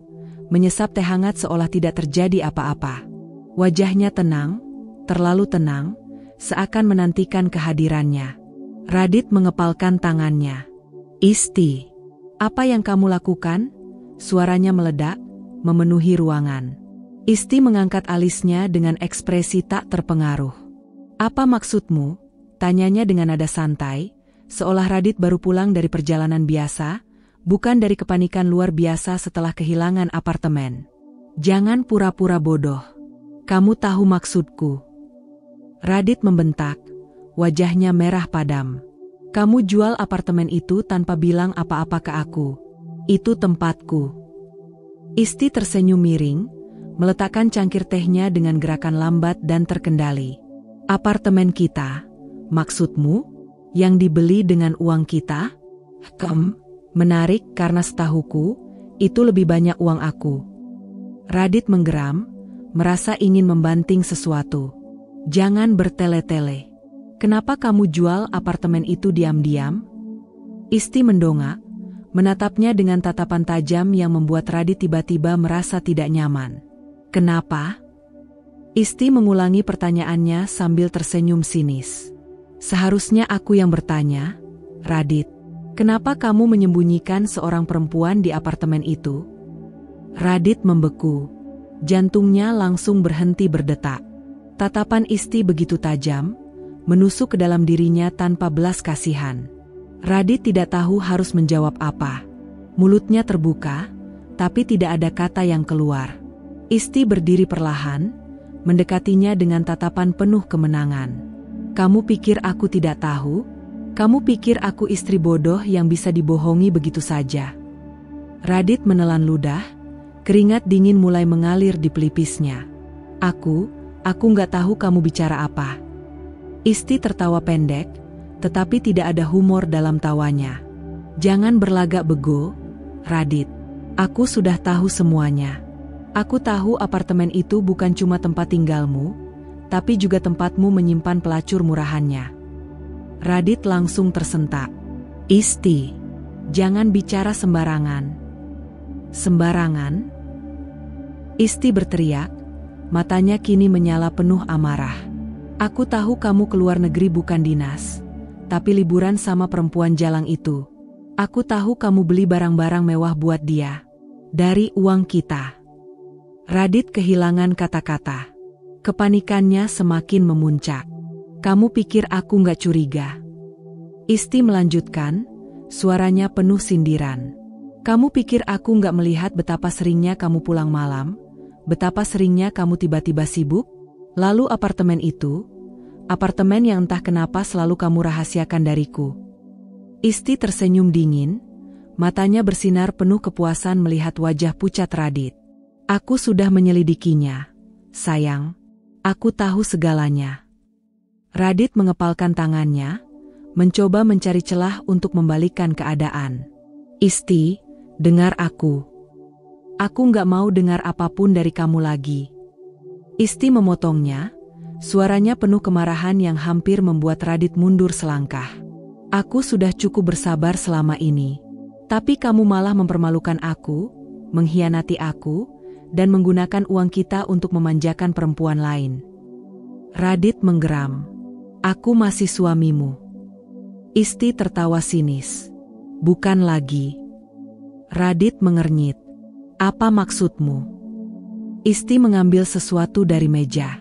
menyesap teh hangat seolah tidak terjadi apa-apa. Wajahnya tenang, terlalu tenang, seakan menantikan kehadirannya. Radit mengepalkan tangannya. "Isti, apa yang kamu lakukan?" Suaranya meledak, memenuhi ruangan. Isti mengangkat alisnya dengan ekspresi tak terpengaruh. Apa maksudmu? Tanyanya dengan nada santai, seolah Radit baru pulang dari perjalanan biasa, bukan dari kepanikan luar biasa setelah kehilangan apartemen. Jangan pura-pura bodoh. Kamu tahu maksudku. Radit membentak, wajahnya merah padam. Kamu jual apartemen itu tanpa bilang apa-apa ke aku. Itu tempatku. Isti tersenyum miring, meletakkan cangkir tehnya dengan gerakan lambat dan terkendali. Apartemen kita, maksudmu? Yang dibeli dengan uang kita? Menarik karena setahuku, itu lebih banyak uang aku. Radit menggeram, merasa ingin membanting sesuatu. Jangan bertele-tele. Kenapa kamu jual apartemen itu diam-diam? Isti mendongak, menatapnya dengan tatapan tajam yang membuat Radit tiba-tiba merasa tidak nyaman. Kenapa? Isti mengulangi pertanyaannya sambil tersenyum sinis. Seharusnya aku yang bertanya, Radit. Kenapa kamu menyembunyikan seorang perempuan di apartemen itu? Radit membeku. Jantungnya langsung berhenti berdetak. Tatapan Isti begitu tajam, menusuk ke dalam dirinya tanpa belas kasihan. Radit tidak tahu harus menjawab apa. Mulutnya terbuka, tapi tidak ada kata yang keluar. Isti berdiri perlahan, mendekatinya dengan tatapan penuh kemenangan. Kamu pikir aku tidak tahu? Kamu pikir aku istri bodoh yang bisa dibohongi begitu saja? Radit menelan ludah, keringat dingin mulai mengalir di pelipisnya. Aku nggak tahu kamu bicara apa. Isti tertawa pendek, tetapi tidak ada humor dalam tawanya. Jangan berlagak bego, Radit. Aku sudah tahu semuanya. Aku tahu apartemen itu bukan cuma tempat tinggalmu, tapi juga tempatmu menyimpan pelacur murahannya. Radit langsung tersentak. Isti, jangan bicara sembarangan. Sembarangan? Isti berteriak, matanya kini menyala penuh amarah. Aku tahu kamu keluar negeri bukan dinas, tapi liburan sama perempuan jalang itu. Aku tahu kamu beli barang-barang mewah buat dia. Dari uang kita. Radit kehilangan kata-kata. Kepanikannya semakin memuncak. Kamu pikir aku nggak curiga? Isti melanjutkan, suaranya penuh sindiran. Kamu pikir aku nggak melihat betapa seringnya kamu pulang malam? Betapa seringnya kamu tiba-tiba sibuk? Lalu apartemen itu? Apartemen yang entah kenapa selalu kamu rahasiakan dariku. Isti tersenyum dingin, matanya bersinar penuh kepuasan melihat wajah pucat Radit. Aku sudah menyelidikinya, sayang. Aku tahu segalanya. Radit mengepalkan tangannya, mencoba mencari celah untuk membalikkan keadaan. Isti, dengar aku. Aku nggak mau dengar apapun dari kamu lagi. Isti memotongnya, suaranya penuh kemarahan yang hampir membuat Radit mundur selangkah. Aku sudah cukup bersabar selama ini. Tapi kamu malah mempermalukan aku, mengkhianati aku, dan menggunakan uang kita untuk memanjakan perempuan lain. Radit menggeram. Aku masih suamimu. Isti tertawa sinis. Bukan lagi. Radit mengernyit. Apa maksudmu? Isti mengambil sesuatu dari meja.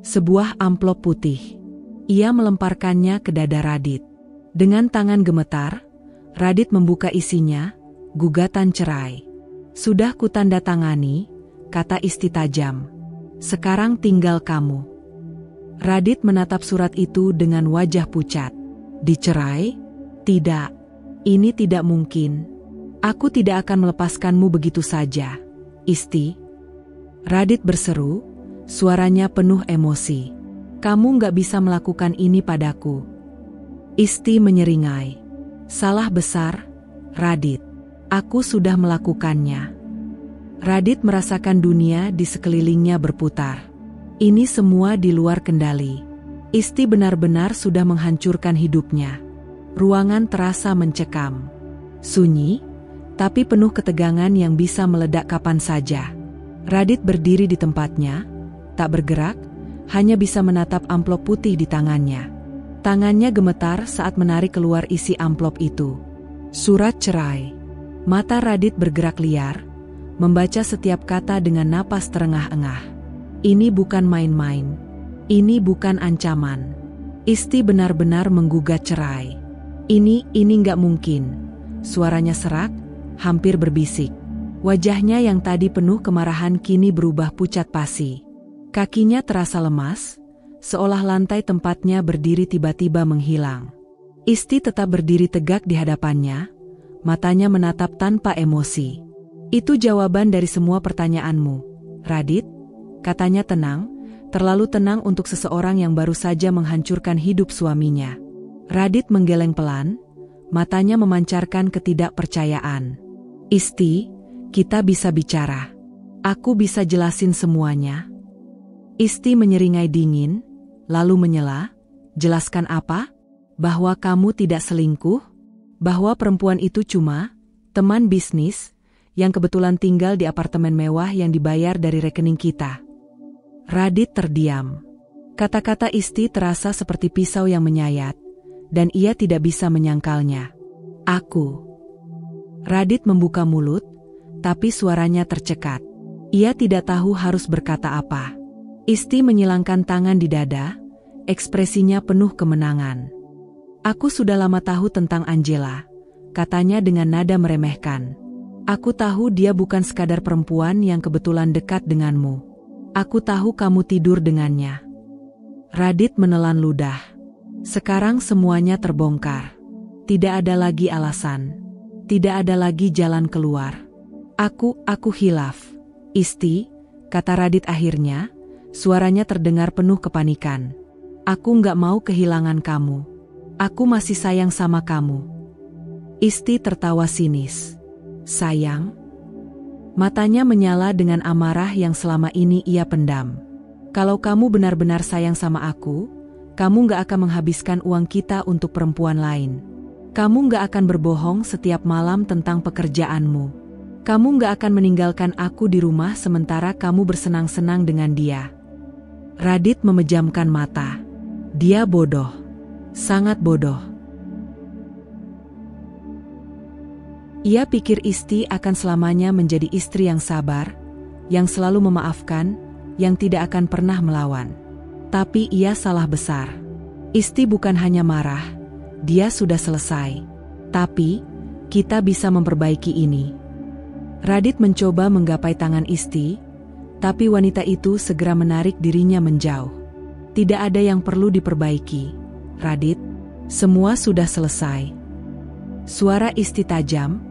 Sebuah amplop putih. Ia melemparkannya ke dada Radit. Dengan tangan gemetar, Radit membuka isinya, gugatan cerai. Sudah kutandatangani, kata Isti tajam. Sekarang tinggal kamu. Radit menatap surat itu dengan wajah pucat. Dicerai? Tidak. Ini tidak mungkin. Aku tidak akan melepaskanmu begitu saja, Isti. Radit berseru, suaranya penuh emosi. Kamu nggak bisa melakukan ini padaku. Isti menyeringai. Salah besar, Radit. Aku sudah melakukannya. Radit merasakan dunia di sekelilingnya berputar. Ini semua di luar kendali. Isti benar-benar sudah menghancurkan hidupnya. Ruangan terasa mencekam. Sunyi, tapi penuh ketegangan yang bisa meledak kapan saja. Radit berdiri di tempatnya, tak bergerak, hanya bisa menatap amplop putih di tangannya. Tangannya gemetar saat menarik keluar isi amplop itu. Surat cerai. Mata Radit bergerak liar, membaca setiap kata dengan napas terengah-engah. Ini bukan main-main. Ini bukan ancaman. Isti benar-benar menggugat cerai. Ini nggak mungkin. Suaranya serak, hampir berbisik. Wajahnya yang tadi penuh kemarahan kini berubah pucat pasi. Kakinya terasa lemas, seolah lantai tempatnya berdiri tiba-tiba menghilang. Isti tetap berdiri tegak di hadapannya, matanya menatap tanpa emosi. Itu jawaban dari semua pertanyaanmu, Radit, katanya tenang, terlalu tenang untuk seseorang yang baru saja menghancurkan hidup suaminya. Radit menggeleng pelan, matanya memancarkan ketidakpercayaan. Isti, kita bisa bicara. Aku bisa jelasin semuanya. Isti menyeringai dingin, lalu menyela, jelaskan apa? Bahwa kamu tidak selingkuh? Bahwa perempuan itu cuma teman bisnis yang kebetulan tinggal di apartemen mewah yang dibayar dari rekening kita. Radit terdiam. Kata-kata Isti terasa seperti pisau yang menyayat, dan ia tidak bisa menyangkalnya. Aku. Radit membuka mulut, tapi suaranya tercekat. Ia tidak tahu harus berkata apa. Isti menyilangkan tangan di dada, ekspresinya penuh kemenangan. Aku sudah lama tahu tentang Angela, katanya dengan nada meremehkan. Aku tahu dia bukan sekadar perempuan yang kebetulan dekat denganmu. Aku tahu kamu tidur dengannya. Radit menelan ludah. Sekarang semuanya terbongkar. Tidak ada lagi alasan. Tidak ada lagi jalan keluar. Aku hilaf. Isti, kata Radit akhirnya, suaranya terdengar penuh kepanikan. Aku nggak mau kehilangan kamu. Aku masih sayang sama kamu. Isti tertawa sinis. Sayang? Matanya menyala dengan amarah yang selama ini ia pendam. Kalau kamu benar-benar sayang sama aku, kamu gak akan menghabiskan uang kita untuk perempuan lain. Kamu gak akan berbohong setiap malam tentang pekerjaanmu. Kamu gak akan meninggalkan aku di rumah sementara kamu bersenang-senang dengan dia. Radit memejamkan mata. Dia bodoh. Sangat bodoh. Ia pikir Isti akan selamanya menjadi istri yang sabar, yang selalu memaafkan, yang tidak akan pernah melawan. Tapi ia salah besar. Isti bukan hanya marah, dia sudah selesai. Tapi, kita bisa memperbaiki ini. Radit mencoba menggapai tangan Isti, tapi wanita itu segera menarik dirinya menjauh. Tidak ada yang perlu diperbaiki, Radit. Semua sudah selesai. Suara Isti tajam,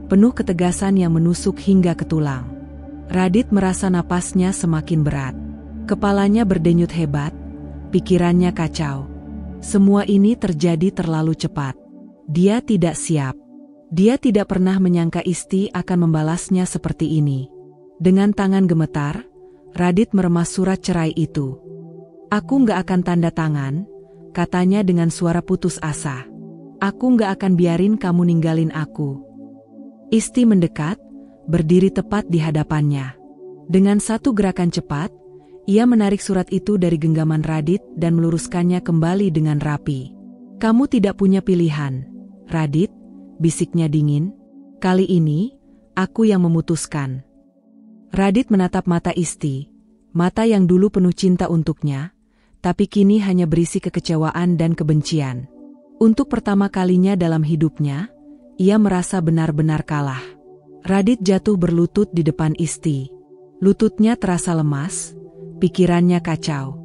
penuh ketegasan yang menusuk hingga ke tulang. Radit merasa napasnya semakin berat. Kepalanya berdenyut hebat, pikirannya kacau. Semua ini terjadi terlalu cepat. Dia tidak siap. Dia tidak pernah menyangka Isti akan membalasnya seperti ini. Dengan tangan gemetar, Radit meremas surat cerai itu. Aku nggak akan tanda tangan, katanya dengan suara putus asa. Aku nggak akan biarin kamu ninggalin aku. Isti mendekat, berdiri tepat di hadapannya. Dengan satu gerakan cepat, ia menarik surat itu dari genggaman Radit dan meluruskannya kembali dengan rapi. Kamu tidak punya pilihan, Radit, bisiknya dingin. Kali ini, aku yang memutuskan. Radit menatap mata Isti, mata yang dulu penuh cinta untuknya, tapi kini hanya berisi kekecewaan dan kebencian. Untuk pertama kalinya dalam hidupnya, ia merasa benar-benar kalah. Radit jatuh berlutut di depan Isti. Lututnya terasa lemas, pikirannya kacau.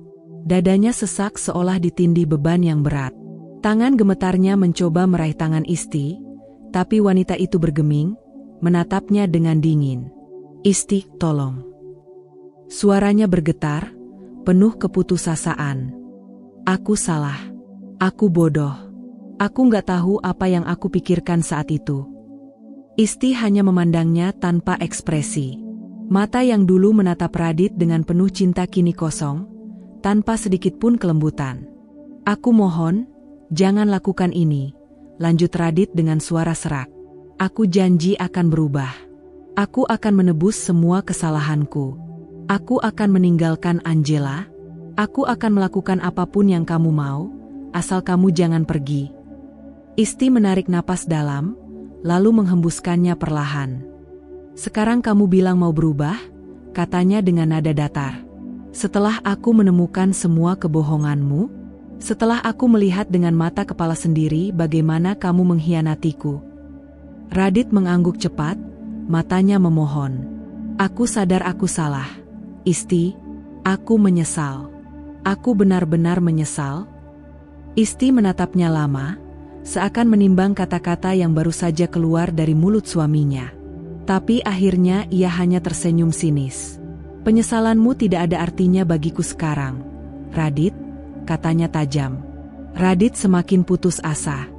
Dadanya sesak seolah ditindih beban yang berat. Tangan gemetarnya mencoba meraih tangan Isti, tapi wanita itu bergeming, menatapnya dengan dingin. Isti, tolong. Suaranya bergetar, penuh keputusasaan. Aku salah. Aku bodoh. Aku nggak tahu apa yang aku pikirkan saat itu. Isti hanya memandangnya tanpa ekspresi. Mata yang dulu menatap Radit dengan penuh cinta kini kosong, tanpa sedikit pun kelembutan. Aku mohon, jangan lakukan ini, lanjut Radit dengan suara serak. Aku janji akan berubah. Aku akan menebus semua kesalahanku. Aku akan meninggalkan Angela. Aku akan melakukan apapun yang kamu mau, asal kamu jangan pergi. Isti menarik napas dalam, lalu menghembuskannya perlahan. Sekarang kamu bilang mau berubah? Katanya dengan nada datar. Setelah aku menemukan semua kebohonganmu? Setelah aku melihat dengan mata kepala sendiri bagaimana kamu mengkhianatiku? Radit mengangguk cepat, matanya memohon. Aku sadar aku salah. Isti, aku menyesal. Aku benar-benar menyesal. Isti menatapnya lama, seakan menimbang kata-kata yang baru saja keluar dari mulut suaminya. Tapi akhirnya ia hanya tersenyum sinis. Penyesalanmu tidak ada artinya bagiku sekarang, Radit, katanya tajam. Radit semakin putus asa.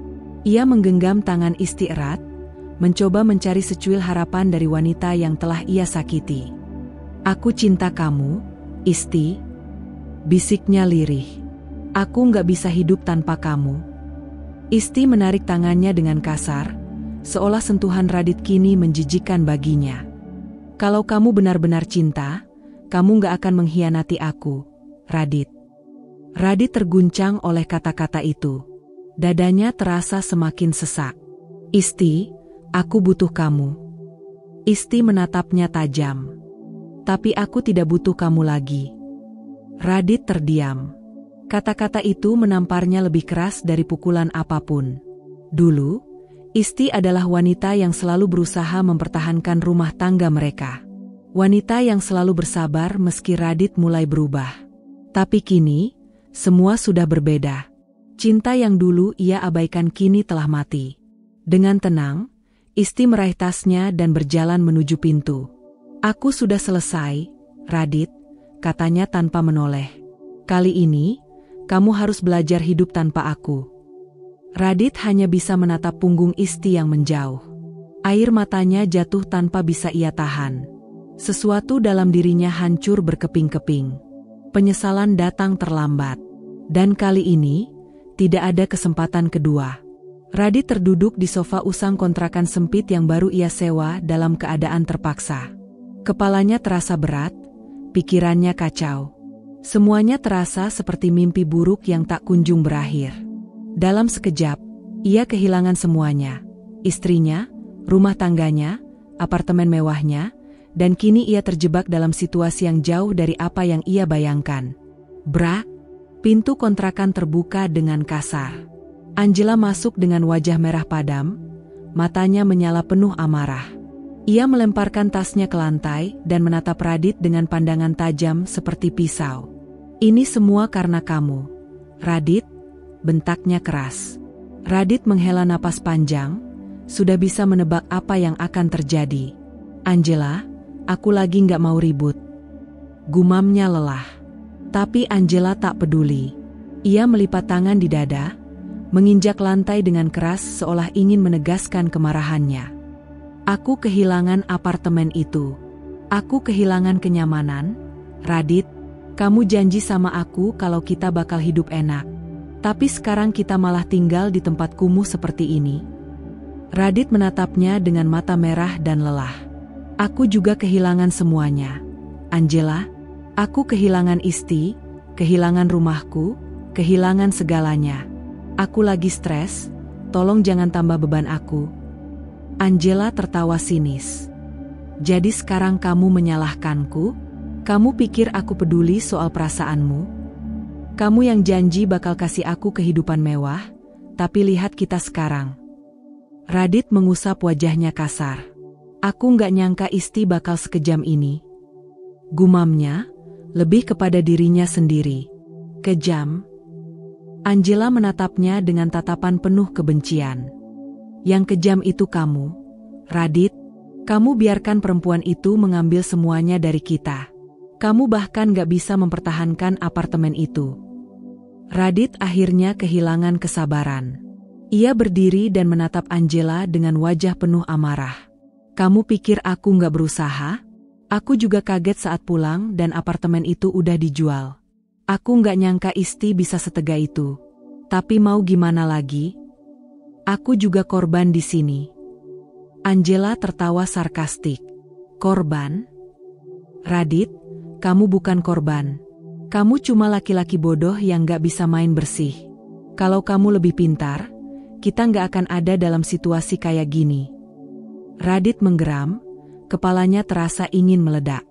Ia menggenggam tangan Isti erat, mencoba mencari secuil harapan dari wanita yang telah ia sakiti. Aku cinta kamu, Isti, bisiknya lirih. Aku nggak bisa hidup tanpa kamu. Isti menarik tangannya dengan kasar, seolah sentuhan Radit kini menjijikkan baginya. Kalau kamu benar-benar cinta, kamu nggak akan mengkhianati aku, Radit. Radit terguncang oleh kata-kata itu. Dadanya terasa semakin sesak. Isti, aku butuh kamu. Isti menatapnya tajam. Tapi aku tidak butuh kamu lagi. Radit terdiam. Kata-kata itu menamparnya lebih keras dari pukulan apapun. Dulu, Isti adalah wanita yang selalu berusaha mempertahankan rumah tangga mereka. Wanita yang selalu bersabar meski Radit mulai berubah. Tapi kini, semua sudah berbeda. Cinta yang dulu ia abaikan kini telah mati. Dengan tenang, Isti meraih tasnya dan berjalan menuju pintu. Aku sudah selesai, Radit, katanya tanpa menoleh. Kali ini, kamu harus belajar hidup tanpa aku. Radit hanya bisa menatap punggung Isti yang menjauh. Air matanya jatuh tanpa bisa ia tahan. Sesuatu dalam dirinya hancur berkeping-keping. Penyesalan datang terlambat. Dan kali ini, tidak ada kesempatan kedua. Radit terduduk di sofa usang kontrakan sempit yang baru ia sewa dalam keadaan terpaksa. Kepalanya terasa berat, pikirannya kacau. Semuanya terasa seperti mimpi buruk yang tak kunjung berakhir. Dalam sekejap, ia kehilangan semuanya. Istrinya, rumah tangganya, apartemen mewahnya, dan kini ia terjebak dalam situasi yang jauh dari apa yang ia bayangkan. Brak, pintu kontrakan terbuka dengan kasar. Angela masuk dengan wajah merah padam, matanya menyala penuh amarah. Ia melemparkan tasnya ke lantai dan menatap Radit dengan pandangan tajam seperti pisau. Ini semua karena kamu, Radit, bentaknya keras. Radit menghela napas panjang, sudah bisa menebak apa yang akan terjadi. Angela, aku lagi nggak mau ribut. Gumamnya lelah. Tapi Angela tak peduli. Ia melipat tangan di dada, menginjak lantai dengan keras seolah ingin menegaskan kemarahannya. Aku kehilangan apartemen itu. Aku kehilangan kenyamanan. Radit, kamu janji sama aku kalau kita bakal hidup enak. Tapi sekarang kita malah tinggal di tempat kumuh seperti ini. Radit menatapnya dengan mata merah dan lelah. Aku juga kehilangan semuanya. Angela, aku kehilangan Isti, kehilangan rumahku, kehilangan segalanya. Aku lagi stres, tolong jangan tambah beban aku. Angela tertawa sinis. Jadi sekarang kamu menyalahkanku? Kamu pikir aku peduli soal perasaanmu? Kamu yang janji bakal kasih aku kehidupan mewah, tapi lihat kita sekarang. Radit mengusap wajahnya kasar. Aku nggak nyangka Isti bakal sekejam ini. Gumamnya, lebih kepada dirinya sendiri. Kejam. Angela menatapnya dengan tatapan penuh kebencian. Yang kejam itu kamu, Radit. Kamu biarkan perempuan itu mengambil semuanya dari kita. Kamu bahkan gak bisa mempertahankan apartemen itu. Radit akhirnya kehilangan kesabaran. Ia berdiri dan menatap Angela dengan wajah penuh amarah. Kamu pikir aku gak berusaha? Aku juga kaget saat pulang dan apartemen itu udah dijual. Aku gak nyangka Isti bisa setega itu. Tapi mau gimana lagi? Aku juga korban di sini. Angela tertawa sarkastik. Korban? Radit, kamu bukan korban. Kamu cuma laki-laki bodoh yang gak bisa main bersih. Kalau kamu lebih pintar, kita gak akan ada dalam situasi kayak gini. Radit menggeram, Kepalanya terasa ingin meledak.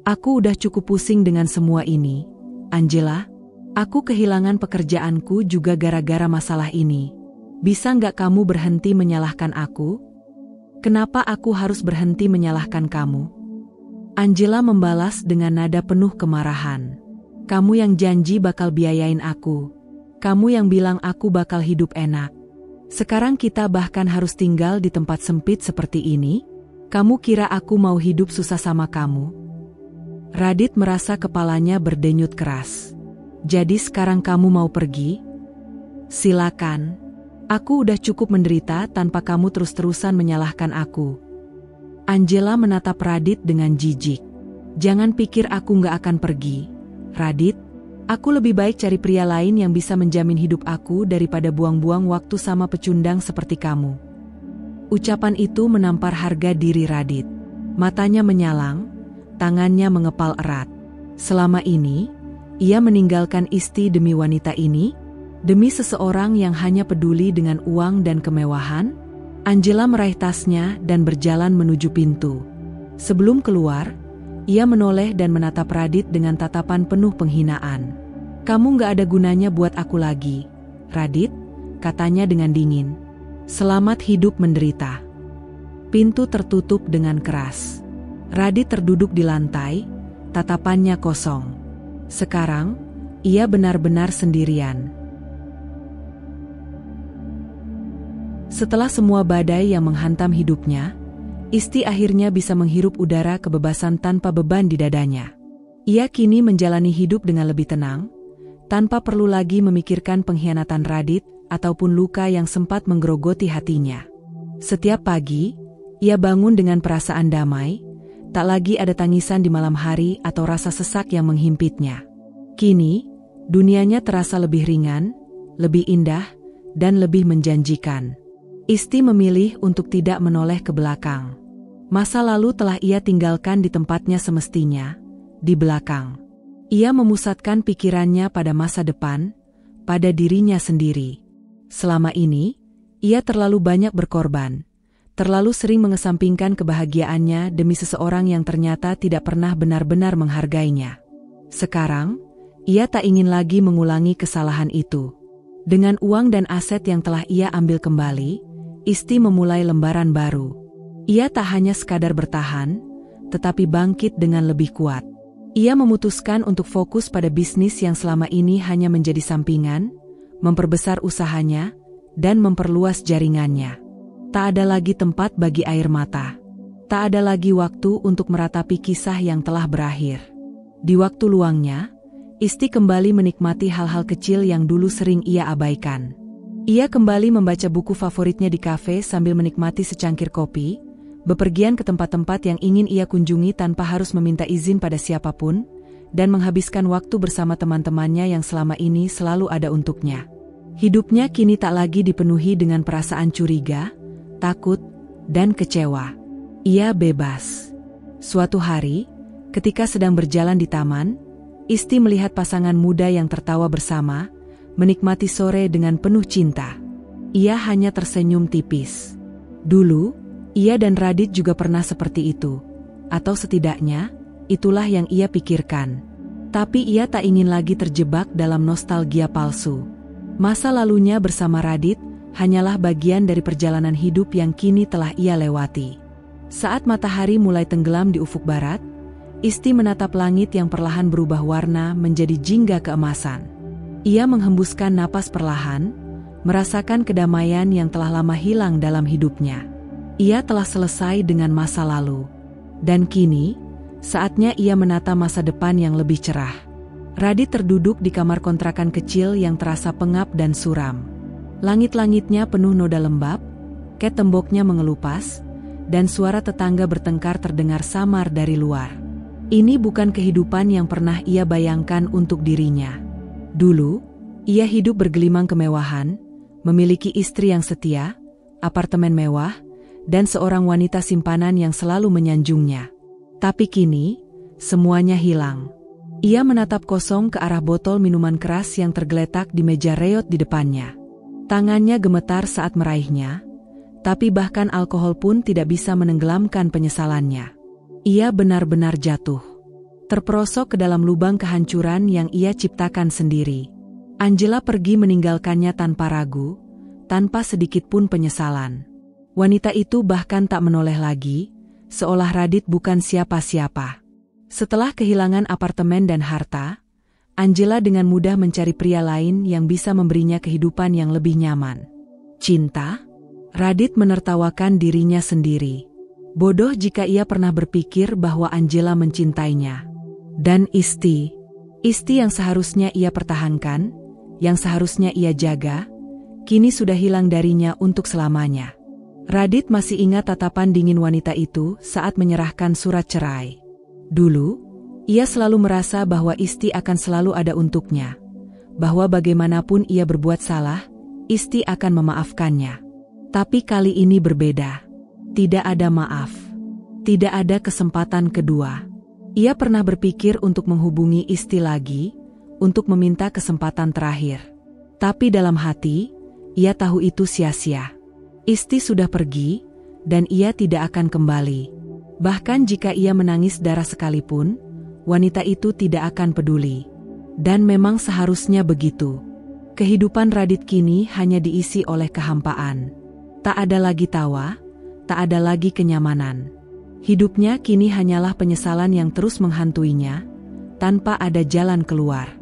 Aku udah cukup pusing dengan semua ini, Angela. Aku kehilangan pekerjaanku juga gara-gara masalah ini. Bisa nggak kamu berhenti menyalahkan aku? Kenapa aku harus berhenti menyalahkan kamu? Angela membalas dengan nada penuh kemarahan. Kamu yang janji bakal biayain aku. Kamu yang bilang aku bakal hidup enak. Sekarang kita bahkan harus tinggal di tempat sempit seperti ini? Kamu kira aku mau hidup susah sama kamu? Radit merasa kepalanya berdenyut keras. Jadi sekarang kamu mau pergi? Silakan. Aku udah cukup menderita tanpa kamu terus-terusan menyalahkan aku. Angela menatap Radit dengan jijik. Jangan pikir aku nggak akan pergi, Radit. Aku lebih baik cari pria lain yang bisa menjamin hidup aku daripada buang-buang waktu sama pecundang seperti kamu. Ucapan itu menampar harga diri Radit. Matanya menyalang, tangannya mengepal erat. Selama ini, ia meninggalkan Isti demi wanita ini, demi seseorang yang hanya peduli dengan uang dan kemewahan. Angela meraih tasnya dan berjalan menuju pintu. Sebelum keluar, ia menoleh dan menatap Radit dengan tatapan penuh penghinaan. Kamu gak ada gunanya buat aku lagi, Radit, katanya dengan dingin. Selamat hidup menderita. Pintu tertutup dengan keras. Radit terduduk di lantai, tatapannya kosong. Sekarang, ia benar-benar sendirian. Setelah semua badai yang menghantam hidupnya, Isti akhirnya bisa menghirup udara kebebasan tanpa beban di dadanya. Ia kini menjalani hidup dengan lebih tenang, tanpa perlu lagi memikirkan pengkhianatan Radit ataupun luka yang sempat menggerogoti hatinya. Setiap pagi, ia bangun dengan perasaan damai, tak lagi ada tangisan di malam hari atau rasa sesak yang menghimpitnya. Kini, dunianya terasa lebih ringan, lebih indah, dan lebih menjanjikan. Isti memilih untuk tidak menoleh ke belakang. Masa lalu telah ia tinggalkan di tempatnya semestinya, di belakang. Ia memusatkan pikirannya pada masa depan, pada dirinya sendiri. Selama ini, ia terlalu banyak berkorban, terlalu sering mengesampingkan kebahagiaannya demi seseorang yang ternyata tidak pernah benar-benar menghargainya. Sekarang, ia tak ingin lagi mengulangi kesalahan itu. Dengan uang dan aset yang telah ia ambil kembali, Isti memulai lembaran baru. Ia tak hanya sekadar bertahan, tetapi bangkit dengan lebih kuat. Ia memutuskan untuk fokus pada bisnis yang selama ini hanya menjadi sampingan, memperbesar usahanya, dan memperluas jaringannya. Tak ada lagi tempat bagi air mata. Tak ada lagi waktu untuk meratapi kisah yang telah berakhir. Di waktu luangnya, Isti kembali menikmati hal-hal kecil yang dulu sering ia abaikan. Ia kembali membaca buku favoritnya di kafe sambil menikmati secangkir kopi, bepergian ke tempat-tempat yang ingin ia kunjungi tanpa harus meminta izin pada siapapun, dan menghabiskan waktu bersama teman-temannya yang selama ini selalu ada untuknya. Hidupnya kini tak lagi dipenuhi dengan perasaan curiga, takut, dan kecewa. Ia bebas. Suatu hari, ketika sedang berjalan di taman, Isti melihat pasangan muda yang tertawa bersama, menikmati sore dengan penuh cinta. Ia hanya tersenyum tipis. Dulu, ia dan Radit juga pernah seperti itu. Atau setidaknya, itulah yang ia pikirkan. Tapi ia tak ingin lagi terjebak dalam nostalgia palsu. Masa lalunya bersama Radit hanyalah bagian dari perjalanan hidup yang kini telah ia lewati. Saat matahari mulai tenggelam di ufuk barat, Isti menatap langit yang perlahan berubah warna menjadi jingga keemasan. Ia menghembuskan napas perlahan, merasakan kedamaian yang telah lama hilang dalam hidupnya. Ia telah selesai dengan masa lalu. Dan kini, saatnya ia menata masa depan yang lebih cerah. Radit terduduk di kamar kontrakan kecil yang terasa pengap dan suram. Langit-langitnya penuh noda lembab, ket temboknya mengelupas, dan suara tetangga bertengkar terdengar samar dari luar. Ini bukan kehidupan yang pernah ia bayangkan untuk dirinya. Dulu, ia hidup bergelimang kemewahan, memiliki istri yang setia, apartemen mewah, dan seorang wanita simpanan yang selalu menyanjungnya. Tapi kini, semuanya hilang. Ia menatap kosong ke arah botol minuman keras yang tergeletak di meja reot di depannya. Tangannya gemetar saat meraihnya, tapi bahkan alkohol pun tidak bisa menenggelamkan penyesalannya. Ia benar-benar jatuh. Terperosok ke dalam lubang kehancuran yang ia ciptakan sendiri. Angela pergi meninggalkannya tanpa ragu, tanpa sedikit pun penyesalan. Wanita itu bahkan tak menoleh lagi, seolah Radit bukan siapa-siapa. Setelah kehilangan apartemen dan harta, Angela dengan mudah mencari pria lain yang bisa memberinya kehidupan yang lebih nyaman. Cinta? Radit menertawakan dirinya sendiri. Bodoh jika ia pernah berpikir bahwa Angela mencintainya. Dan Isti yang seharusnya ia pertahankan, yang seharusnya ia jaga, kini sudah hilang darinya untuk selamanya. Radit masih ingat tatapan dingin wanita itu saat menyerahkan surat cerai. Dulu, ia selalu merasa bahwa Isti akan selalu ada untuknya, bahwa bagaimanapun ia berbuat salah, Isti akan memaafkannya. Tapi kali ini berbeda. Tidak ada maaf. Tidak ada kesempatan kedua. Ia pernah berpikir untuk menghubungi Isti lagi, untuk meminta kesempatan terakhir. Tapi dalam hati, ia tahu itu sia-sia. Isti sudah pergi, dan ia tidak akan kembali. Bahkan jika ia menangis darah sekalipun, wanita itu tidak akan peduli. Dan memang seharusnya begitu. Kehidupan Radit kini hanya diisi oleh kehampaan. Tak ada lagi tawa, tak ada lagi kenyamanan. Hidupnya kini hanyalah penyesalan yang terus menghantuinya, tanpa ada jalan keluar.